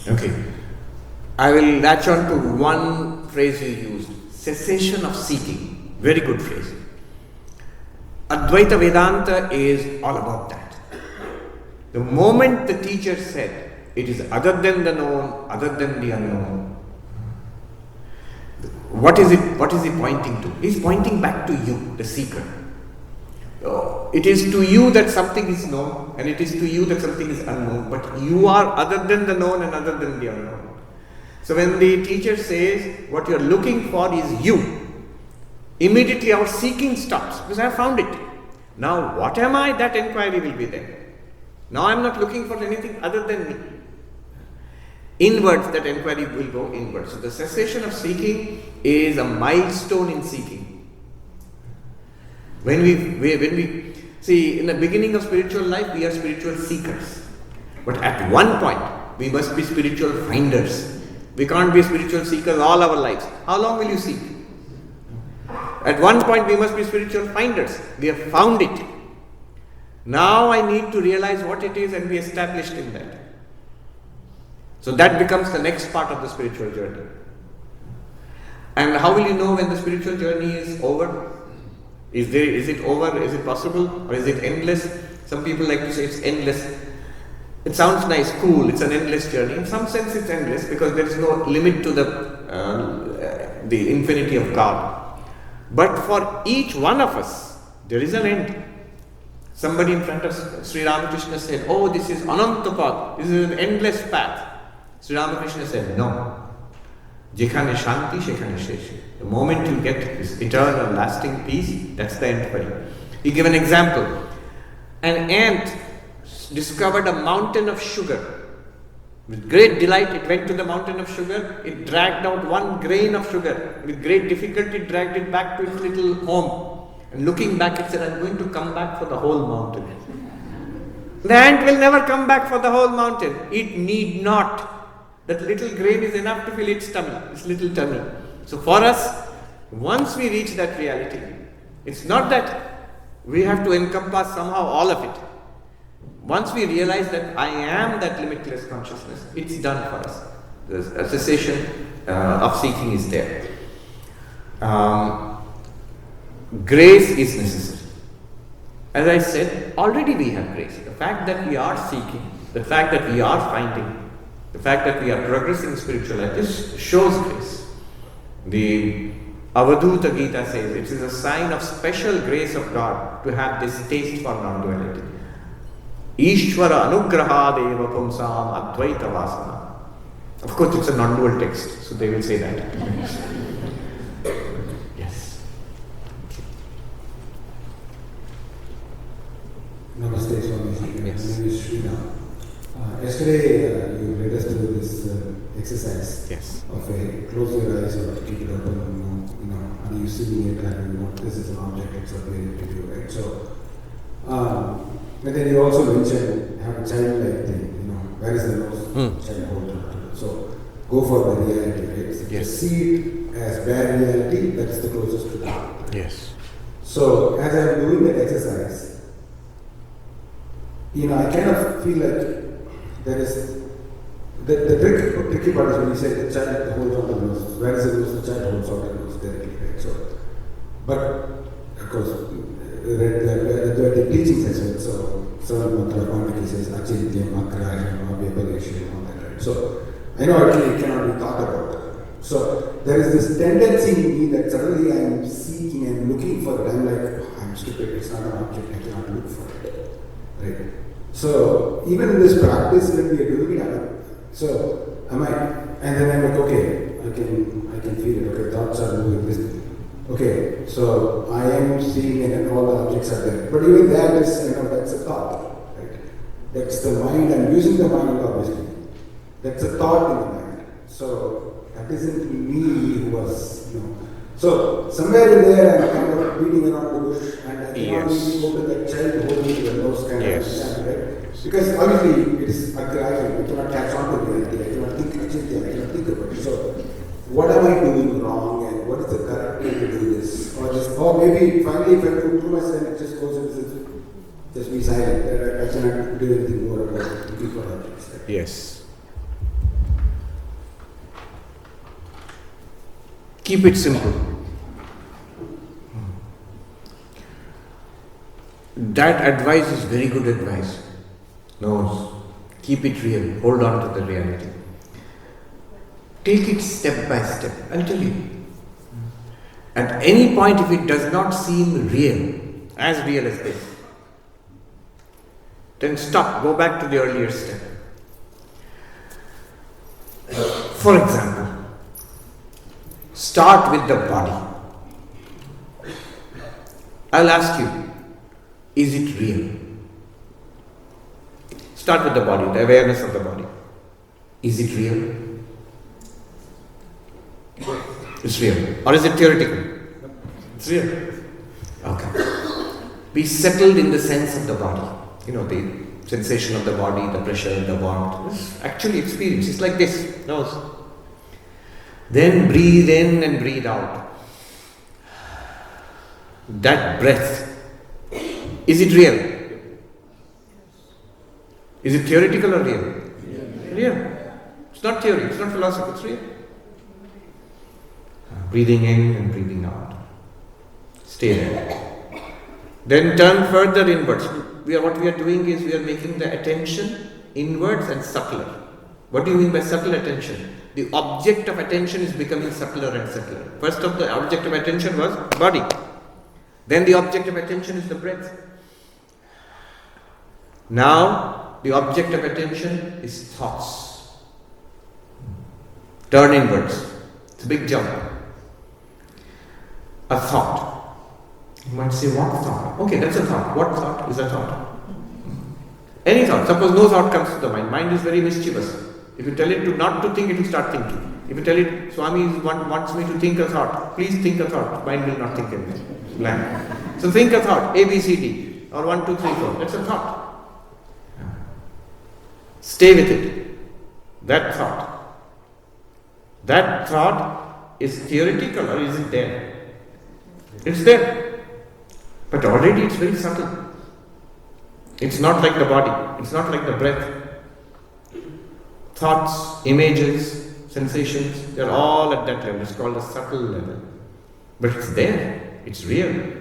B: Okay. I will latch on to one phrase you used, cessation of seeking. Very good phrase. Advaita Vedanta is all about that. The moment the teacher said, it is other than the known, other than the unknown, what is he pointing to? He is pointing back to you, the seeker. It is to you that something is known, and it is to you that something is unknown, but you are other than the known and other than the unknown. So when the teacher says what you are looking for is you, immediately our seeking stops, because I have found it. Now what am I? That inquiry will be there. Now I am not looking for anything other than me. Inwards, that inquiry will go inwards. So the cessation of seeking is a milestone in seeking. When we see, in the beginning of spiritual life, we are spiritual seekers. But at one point, we must be spiritual finders. We can't be spiritual seekers all our lives. How long will you seek? At one point, we must be spiritual finders. We have found it. Now I need to realize what it is and be established in that. So that becomes the next part of the spiritual journey. And how will you know when the spiritual journey is over? Is it over? Is it possible? Or is it endless? Some people like to say it's endless. It sounds nice, cool, it's an endless journey. In some sense it's endless because there is no limit to the infinity of God. But for each one of us, there is an end. Somebody in front of Sri Ramakrishna said, oh, this is Anantapad, this is an endless path. Sri Ramakrishna said, no. Jekhane Shanti, Shekhane Sheshi. The moment you get this eternal, lasting peace, that's the end for you. He gave an example. An ant discovered a mountain of sugar. With great delight, it went to the mountain of sugar. It dragged out one grain of sugar. With great difficulty, it dragged it back to its little home. And looking back, it said, I'm going to come back for the whole mountain. The ant will never come back for the whole mountain. It need not. That little grain is enough to fill its tummy, its little tummy. So for us, once we reach that reality, it's not that we have to encompass somehow all of it. Once we realize that I am that limitless consciousness, it's done for us. The cessation of seeking is there. Grace is necessary. As I said, already we have grace. The fact that we are seeking, the fact that we are finding, the fact that we are progressing in spiritual life, this shows grace. The Avadhuta Gita says it is a sign of special grace of God to have this taste for non-duality. Ishvara anugrahadeva pumsam advaita vasana. Of course, it's a non-dual text, so they will say that. Yes.
E: Namaste, Swami.
B: Yes.
E: My name is Srina. Yesterday, you led us through this exercise
B: Yes.
E: of close your eyes or keep it open, and you see it and this is an object, it's a way to do, right? So, but then you also mentioned have a childlike thing, where is the nose? Child hold on to it. So, go for the reality, right? So
B: Yes.
E: see it as bare reality, that's the closest to that.
B: Yes.
E: So, as I'm doing that exercise, I kind of feel like there is the tricky part is when you say the child holds on to the nose. Where is the nose? The child holds on to the nose directly, right? So, but of course, the teachings as well. So, Sarvapriyanandaji says Achintya, Makraya, Abhyapalesha, and all that, right? So, I know actually it cannot be thought about. So, there is this tendency in me that suddenly I am seeking and looking for it. I'm like, oh, I'm stupid, it's not an object, I cannot look for it. Right? So, even in this practice, when we are doing it, so am I, and then I'm like, okay, I can feel it, okay, thoughts are moving this. Okay, so I am seeing it and all the objects are there. But even that is, that's a thought, right? That's the mind, I'm using the mind obviously. That's a thought in the mind. So that isn't me who was, So somewhere in there I'm kind of beating around the bush and I cannot really go to that child holding the nose kind of understand, right? Because obviously it is aggraving, I cannot catch on to reality, I cannot think about it. So what am I doing wrong and what is the correct way to do this? Or maybe finally if I do too much then it just goes into just be silent. I cannot do anything more about it, looking for objects. Right?
B: Yes. Keep it simple. That advice is very good advice. No, keep it real. Hold on to the reality. Take it step by step. I'll tell you. At any point, if it does not seem real as this, then stop. Go back to the earlier step. For example, start with the body. I'll ask you, is it real? Start with the body, the awareness of the body. Is it real? It's real. Or is it theoretical? It's real. Okay. Be settled in the sense of the body. The sensation of the body, the pressure, the warmth. It's actually experience. It's like this. Nose. Then breathe in and breathe out. That breath. Is it real? Is it theoretical or real? Real. It's not theory, it's not philosophy, it's real. Breathing in and breathing out. Stay there. Then turn further inwards. What we are doing is we are making the attention inwards and subtler. What do you mean by subtle attention? The object of attention is becoming subtler and subtler. First of the object of attention was body. Then the object of attention is the breath. Now the object of attention is thoughts. Turn inwards. It's a big jump. A thought. You might say, what thought? Okay, that's a thought. What thought is a thought? Any thought. Suppose no thought comes to the mind. Mind is very mischievous. If you tell it not to think, it will start thinking. If you tell it, Swami wants me to think a thought, please think a thought. Mind will not think anything. Blank. So think a thought, A, B, C, D, or 1, 2, 3, 4. That's a thought. Stay with it. That thought. That thought is theoretical or is it there? It's there. But already it's very subtle. It's not like the body. It's not like the breath. Thoughts, images, sensations, they're all at that level. It's called a subtle level. But it's there. It's real.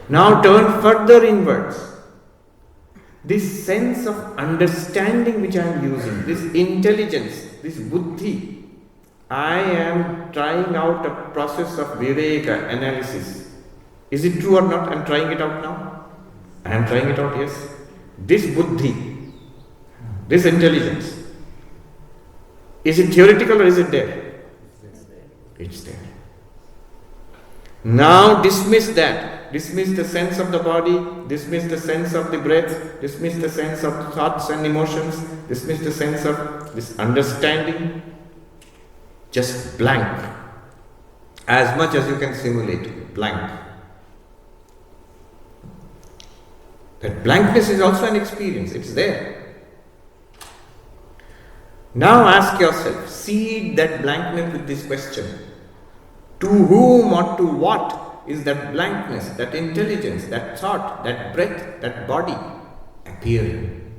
B: Now turn further inwards. This sense of understanding which I am using, this intelligence, this buddhi, I am trying out a process of viveka, analysis. Is it true or not? I am trying it out now. I am trying it out, yes. This buddhi, this intelligence, Is it theoretical or is it there? It's there. Now dismiss that. Dismiss the sense of the body, dismiss the sense of the breath, dismiss the sense of thoughts and emotions, dismiss the sense of this understanding. Just blank. As much as you can simulate, blank. That blankness is also an experience, it's there. Now ask yourself, seed that blankness with this question. To whom or to what is that blankness, that intelligence, that thought, that breath, that body appearing?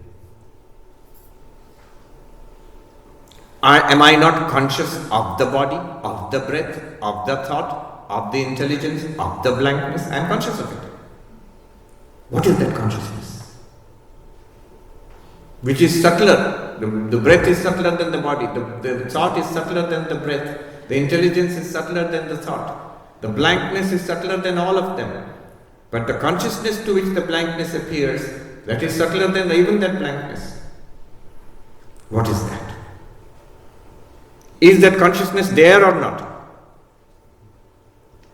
B: Am I not conscious of the body, of the breath, of the thought, of the intelligence, of the blankness? I am conscious of it. What is that consciousness? Which is subtler? The breath is subtler than the body. The thought is subtler than the breath. The intelligence is subtler than the thought. The blankness is subtler than all of them. But the consciousness to which the blankness appears, that is subtler than even that blankness. What is that? Is that consciousness there or not?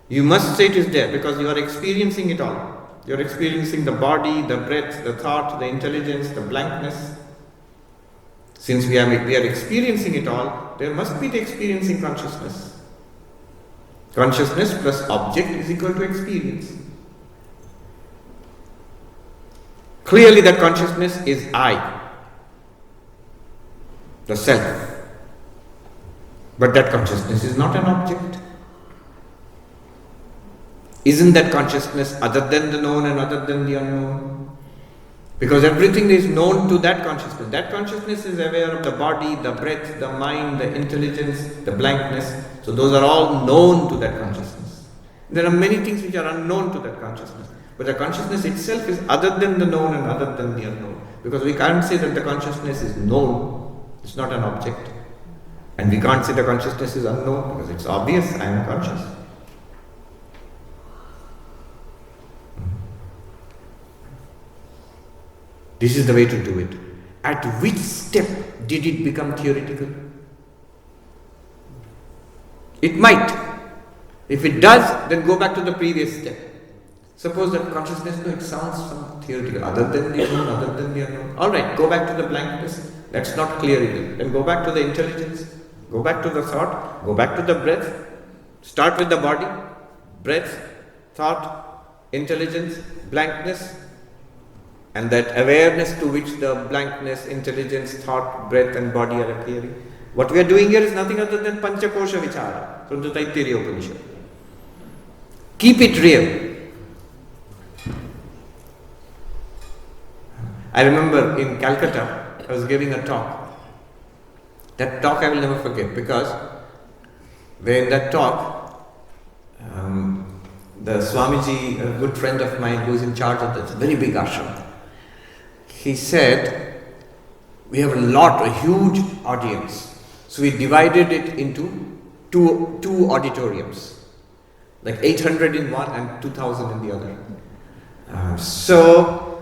B: You must say it is there because you are experiencing it all. You are experiencing the body, the breath, the thought, the intelligence, the blankness. Since we are experiencing it all, there must be the experiencing consciousness. Consciousness plus object is equal to experience. Clearly that consciousness is I, the self. But that consciousness is not an object. Isn't that consciousness other than the known and other than the unknown? Because everything is known to that consciousness. That consciousness is aware of the body, the breath, the mind, the intelligence, the blankness. So those are all known to that consciousness. There are many things which are unknown to that consciousness. But the consciousness itself is other than the known and other than the unknown. Because we can't say that the consciousness is known. It's not an object. And we can't say the consciousness is unknown because it's obvious, I am conscious. This is the way to do it. At which step did it become theoretical? It might. If it does, then go back to the previous step. Suppose that consciousness, no, it sounds theoretical, other than the unknown, other than the unknown. Alright, go back to the blankness. That's not clear either. Then go back to the intelligence. Go back to the thought, go back to the breath, start with the body, breath, thought, intelligence, blankness, and that awareness to which the blankness, intelligence, thought, breath and body are appearing. What we are doing here is nothing other than Panchakosha Vichara from the Taittiriya Upanishad. Keep it real. I remember in Calcutta, I was giving a talk. That talk I will never forget because in that talk, the Swamiji, a good friend of mine who is in charge of this very big ashram, he said, we have a huge audience. So we divided it into two auditoriums, like 800 in one and 2000 in the other. So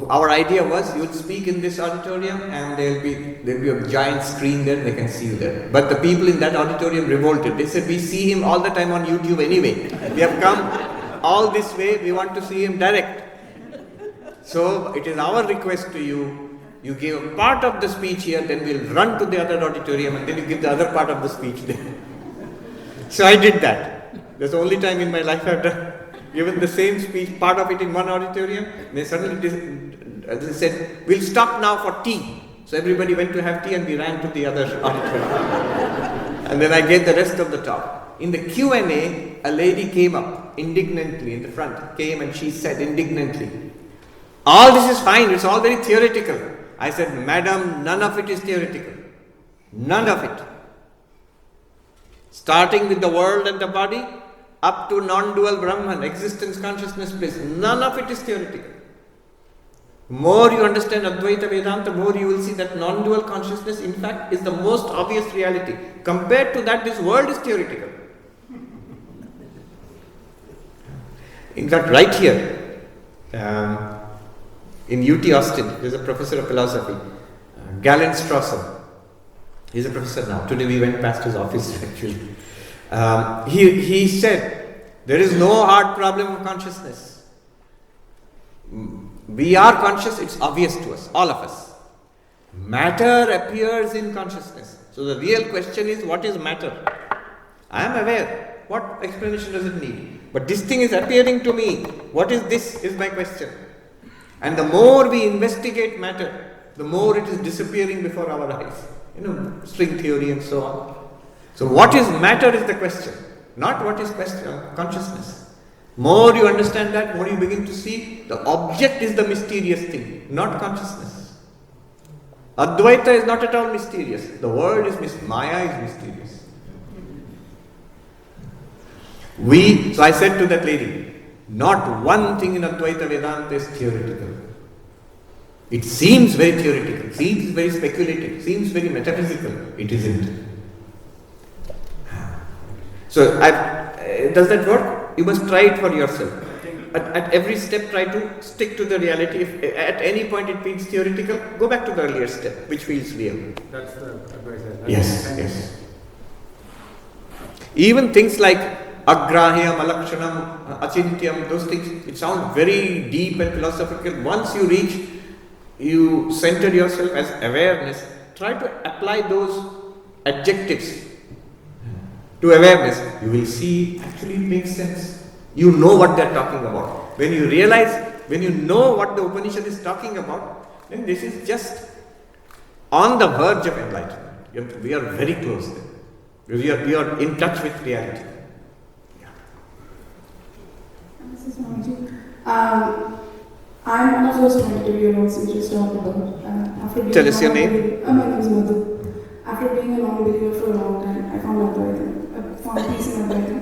B: our idea was you would speak in this auditorium and there'll be a giant screen there, they can see you there. But the people in that auditorium revolted. They said, we see him all the time on YouTube anyway. We have come all this way, we want to see him direct. So it is our request to you, you give a part of the speech here, then we'll run to the other auditorium and then you give the other part of the speech there. So I did that. That's the only time in my life I've given the same speech, part of it in one auditorium. They suddenly they said, we'll stop now for tea. So everybody went to have tea and we ran to the other auditorium. And then I gave the rest of the talk. In the Q&A, a lady came up indignantly in the front, came and she said indignantly, all this is fine, it's all very theoretical. I said, madam, none of it is theoretical. None of it. Starting with the world and the body, up to non-dual Brahman, existence, consciousness, bliss. None of it is theoretical. More you understand Advaita Vedanta, more you will see that non-dual consciousness, in fact, is the most obvious reality. Compared to that, this world is theoretical. In fact, right here, in UT Austin, there is a professor of philosophy, Galen Strawson. He's a professor now. Today we went past his office actually. He said, there is no hard problem of consciousness. We are conscious, it's obvious to us, all of us. Matter appears in consciousness. So the real question is, what is matter? I am aware. What explanation does it need? But this thing is appearing to me. What is this is my question. And the more we investigate matter, the more it is disappearing before our eyes. String theory and so on. So what is matter is the question, not what is consciousness. More you understand that, more you begin to see the object is the mysterious thing, not consciousness. Advaita is not at all mysterious. The world is Maya is mysterious. So I said to that lady, not one thing in Advaita Vedanta is theoretical. It seems very theoretical, seems very speculative, seems very metaphysical. It isn't. So, does that work? You must try it for yourself. At every step, try to stick to the reality. If at any point it feels theoretical, go back to the earlier step, which feels real.
E: That's the advice.
B: Yes. Even things like agrahyam, alakshanam, achintyam, those things, it sounds very deep and philosophical. Once you center yourself as awareness, try to apply those adjectives to awareness. You will see actually it makes sense. You know what they are talking about. When you realize, when you know what the Upanishad is talking about, then this is just on the verge of enlightenment. We are very close there. We are in touch with reality.
F: This is Swamiji. I'm one of those 22-year-olds you just talked about.
B: Tell us your name.
F: My name is Madhu. After being a non-believer for a long time, I found Advaita. I found peace in Advaita.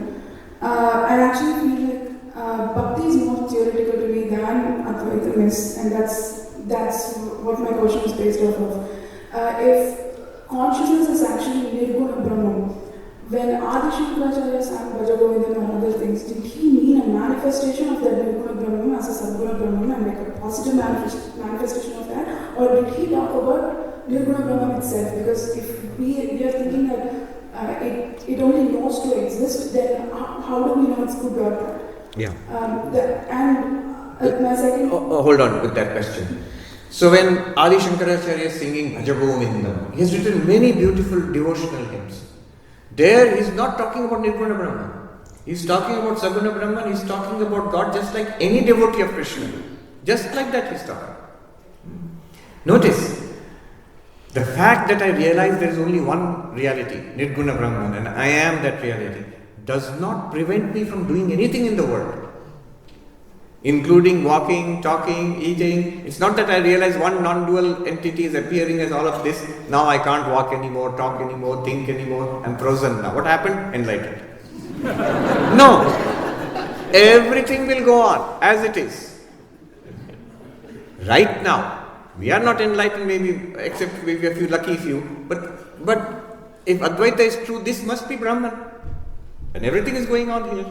F: I actually feel like Bhakti is more theoretical to me than Advaita is, and that's what my question is based off of. If consciousness is actually Nirguna Brahman, when Adi Shankaracharya sang Bhaja Govindam and other things, did he mean a manifestation of that Nirguna Brahman as a Sadguna Brahman and like a positive manifestation of that? Or did he talk about Nirguna Brahman itself? Because if we are thinking that it only knows to exist, then how do we know it's good or bad?
B: Yeah.
F: My second...
B: hold on with that question. So when Adi Shankaracharya is singing Bhaja Govindam, he has written many beautiful devotional hymns. There he is not talking about Nirguna Brahman. He is talking about Saguna Brahman. He is talking about God just like any devotee of Krishna. Just like that he is talking. Notice, the fact that I realize there is only one reality, Nirguna Brahman, and I am that reality, does not prevent me from doing anything in the world. Including walking, talking, eating. It's not that I realize one non-dual entity is appearing as all of this. Now I can't walk anymore, talk anymore, think anymore. I'm frozen now. What happened? Enlightened. No. Everything will go on as it is. Right now. We are not enlightened maybe, except maybe a few lucky few. But if Advaita is true, this must be Brahman. And everything is going on here.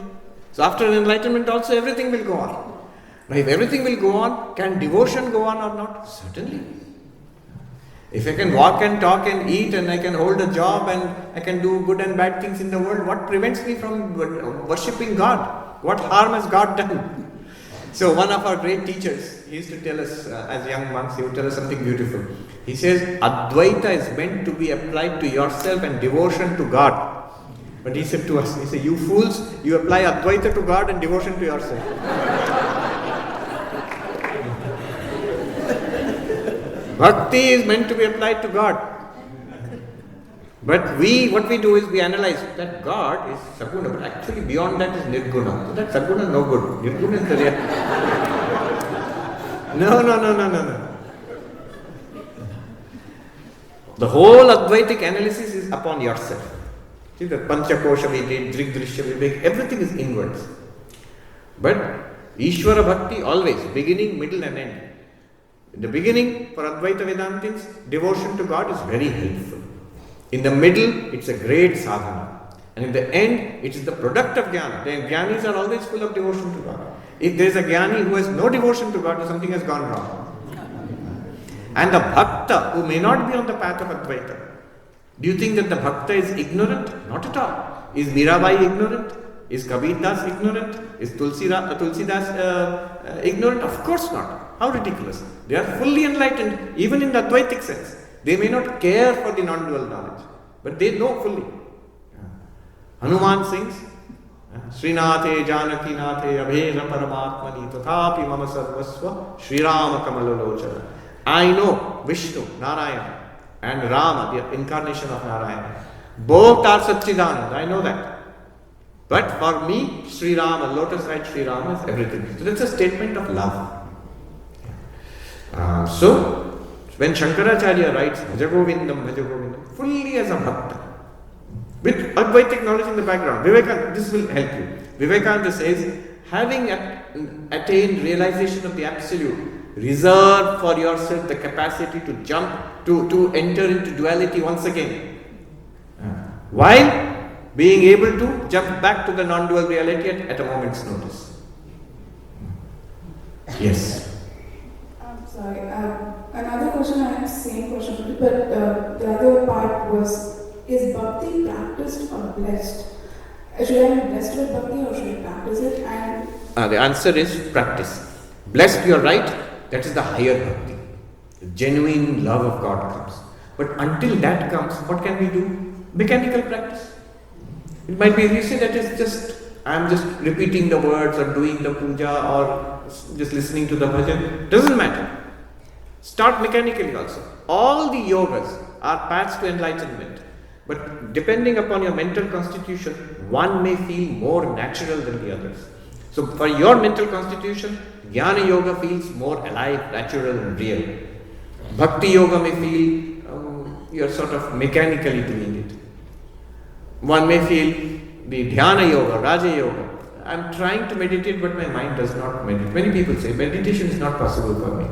B: So after enlightenment also everything will go on. Now if everything will go on, can devotion go on or not? Certainly. If I can walk and talk and eat and I can hold a job and I can do good and bad things in the world, what prevents me from worshipping God? What harm has God done? So one of our great teachers, he used to tell us as young monks, he would tell us something beautiful. He says, Advaita is meant to be applied to yourself and devotion to God. But he said to us, he said, you fools, you apply Advaita to God and devotion to yourself. Bhakti is meant to be applied to God. But what we do is we analyze that God is Saguna, but actually beyond that is Nirguna. So that Saguna is no good. Nirguna is the real. No. The whole Advaitic analysis is upon yourself. See, the Panchakosha we did, Drigdrishya Vivek, everything is inwards. But Ishvara Bhakti always, beginning, middle and end. In the beginning, for Advaita Vedantins, devotion to God is very helpful. In the middle, it's a great sadhana. And in the end, it is the product of jnana. The jnanis are always full of devotion to God. If there is a jnani who has no devotion to God, something has gone wrong. And the bhakta, who may not be on the path of Advaita, Do you think that the bhakta is ignorant? Not at all. Is Mirabai ignorant? Is Kabir Das ignorant? Is Tulsidas ignorant? Of course not. How ridiculous. They are fully enlightened, even in the Advaitic sense. They may not care for the non-dual knowledge, but they know fully. Hanuman sings, Srinathe Janaki Nathe Abhena Paramatmani Tathapi Mama Sarvasva Sri Rama Kamalalochana. I know Vishnu, Narayana, and Rama, the incarnation of Narayana. Both are Satchidanand, I know that. But for me, Sri Rama, lotus-eyed Sri Rama is everything. So that's a statement of love. So, when Shankaracharya writes Bhajagovindam, fully as a bhakta, with Advaitic knowledge in the background, Vivekananda, this will help you. Vivekananda says, having attained realization of the Absolute, reserve for yourself the capacity to jump, to enter into duality once again. While being able to jump back to the non-dual reality at a moment's notice. Yes.
F: I'm sorry. Another question, I have the same question, but the other part was, is bhakti practiced or blessed? Should I be blessed with bhakti or should I practice it? And
B: the answer is practice. Blessed, you are right, that is the higher bhakti. The genuine love of God comes. But until that comes, what can we do? Mechanical practice. It might be you say that is just, I am just repeating the words or doing the puja or just listening to the bhajan. Doesn't matter. Start mechanically also. All the yogas are paths to enlightenment. But depending upon your mental constitution, one may feel more natural than the others. So for your mental constitution, Jnana Yoga feels more alive, natural and real. Bhakti Yoga may feel you are sort of mechanically doing it. One may feel the Dhyana Yoga, Raja Yoga. I am trying to meditate but my mind does not meditate. Many people say meditation is not possible for me.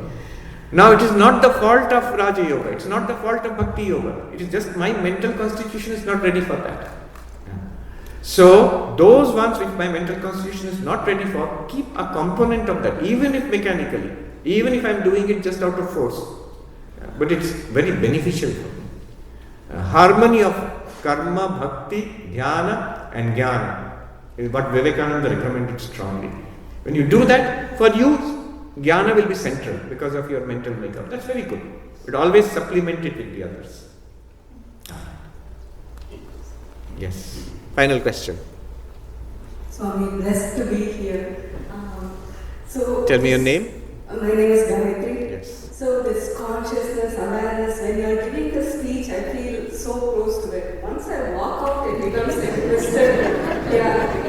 B: Now it is not the fault of Raja Yoga, it is not the fault of Bhakti Yoga. It is just my mental constitution is not ready for that. So those ones which my mental constitution is not ready for, keep a component of that, even if mechanically, even if I am doing it just out of force. But it is very beneficial for me. Harmony of karma, bhakti, dhyana and jnana is what Vivekananda recommended strongly. When you do that, for you, jnana will be central because of your mental makeup. That's very good. But always supplement it with the others. Yes. Final question.
G: Swami, blessed to be here.
B: Tell me your name.
G: My name is Gayatri.
B: Yes.
G: So this consciousness, awareness, when you are giving the speech, I feel so close to it. Once I walk out, it becomes like crystal reality.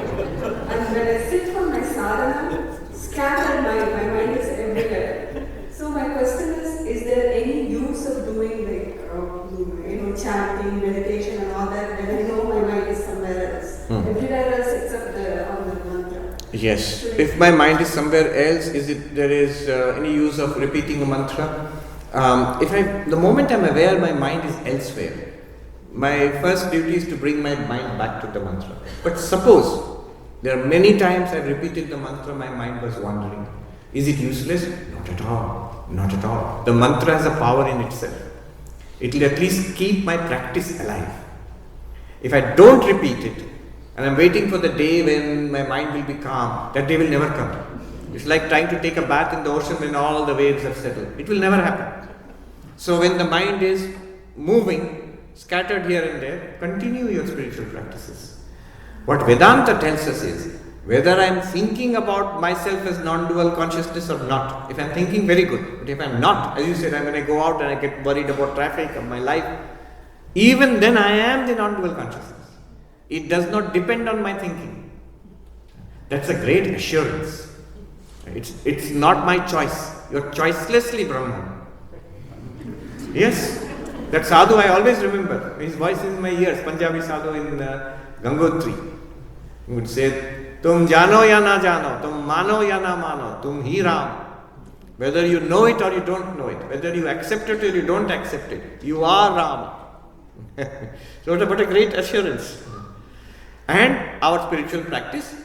G: And when I sit for my sadhana, scattered mind, my mind is everywhere. So my question is there any use of doing like, chanting, meditation and all that when I know my mind is somewhere else? Everywhere else except on the mantra.
B: Yes. If my mind is somewhere else, there is any use of repeating a mantra? The moment I'm aware my mind is elsewhere, my first duty is to bring my mind back to the mantra. But suppose there are many times I've repeated the mantra, my mind was wandering. Is it useless? Not at all. Not at all. The mantra has a power in itself. It will at least keep my practice alive. If I don't repeat it, and I'm waiting for the day when my mind will be calm, that day will never come. It's like trying to take a bath in the ocean when all the waves have settled. It will never happen. So when the mind is moving, scattered here and there, continue your spiritual practices. What Vedanta tells us is, whether I'm thinking about myself as non-dual consciousness or not, if I'm thinking, very good. But if I'm not, as you said, I'm going to go out and I get worried about traffic of my life, even then I am the non-dual consciousness. It does not depend on my thinking. That's a great assurance. It's not my choice. You're choicelessly Brahman. Yes, that sadhu I always remember. His voice is in my ears, Punjabi sadhu in Gangotri. He would say, Tum jano ya na jano, tum mano ya na mano, tum hi Ram. Whether you know it or you don't know it, whether you accept it or you don't accept it, you are Ram. So what a great assurance. And our spiritual practice,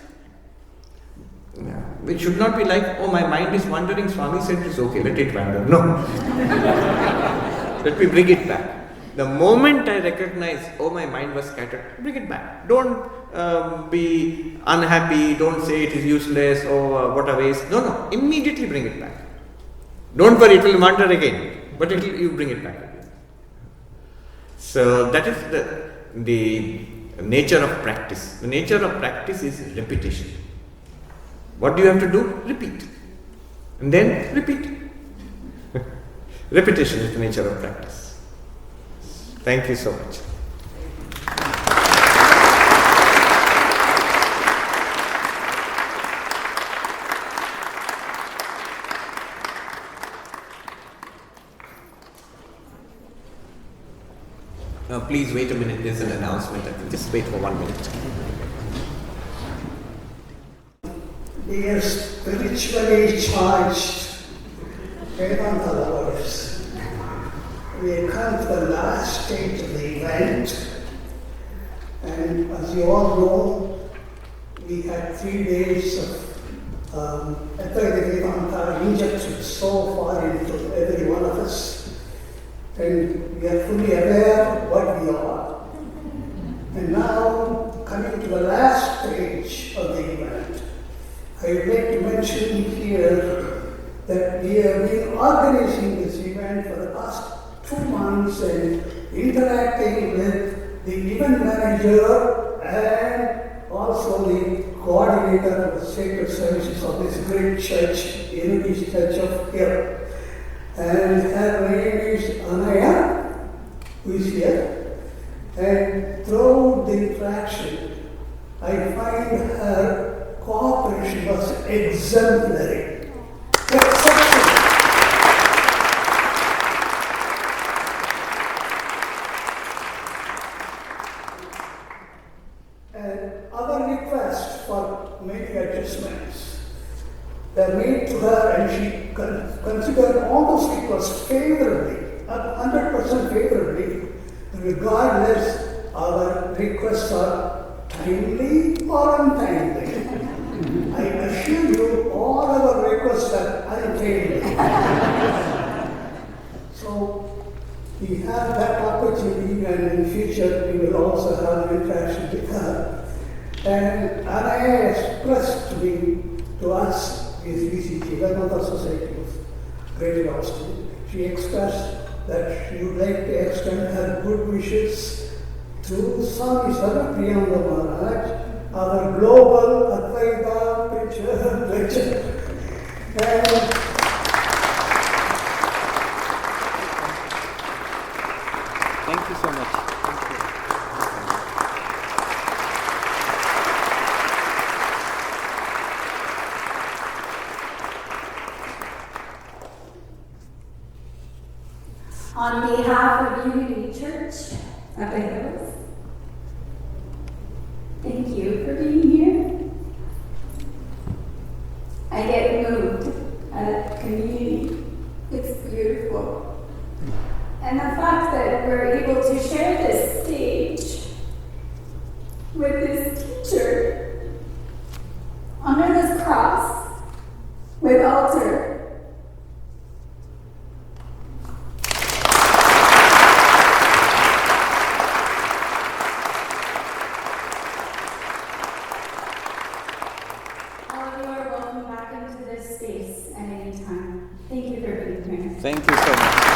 B: it should not be like, oh, my mind is wandering, Swami said it's okay, let it wander. No. Let me bring it back. The moment I recognize, oh, my mind was scattered, bring it back. Don't be unhappy, don't say it is useless or what a waste. No, immediately bring it back. Don't worry, it will wander again, but you bring it back again. So that is the nature of practice. The nature of practice is repetition. What do you have to do? Repeat. And then repeat. Repetition is the nature of practice. Thank you so much. Now please wait a minute, there's an announcement. I think just wait for 1 minute.
H: Dear spiritually charged Vedanta lovers, we have come to the last stage of the event, and as you all know, we had 3 days of Advaita Vedanta injected so far into every one of us, and we are fully aware of what we are. And now, coming to the last stage of the event, I would like to mention here that we have been organizing this event for the past 2 months and interacting with the event manager and also the coordinator of the sacred services of this great church, Unity Church of here. And her name is Anaya, who is here. And through the interaction, I find her cooperation was exemplary. Exceptional. And other requests for many adjustments were made to her, and she considered all those requests favorably, 100% favorably, regardless our requests are timely or untimely. I assure you, all our requests are untimely. So we have that opportunity, and in future we will also have an interaction with her. And Anaya expressed to us, VCG, Vedanta Society of Greater Austin, she expressed that she would like to extend her good wishes to Swami Sarvapriyanandaji Maharaj, our global Advaita preacher, lecturer.
B: Thank you so much. Thank you.
D: On behalf of Unity Church of the Hills, thank you for being here. I get moved at community. It's beautiful. And the fact that we're able to share this stage with this teacher under this cross with altar. Thank you for being here.
B: Thank you so much.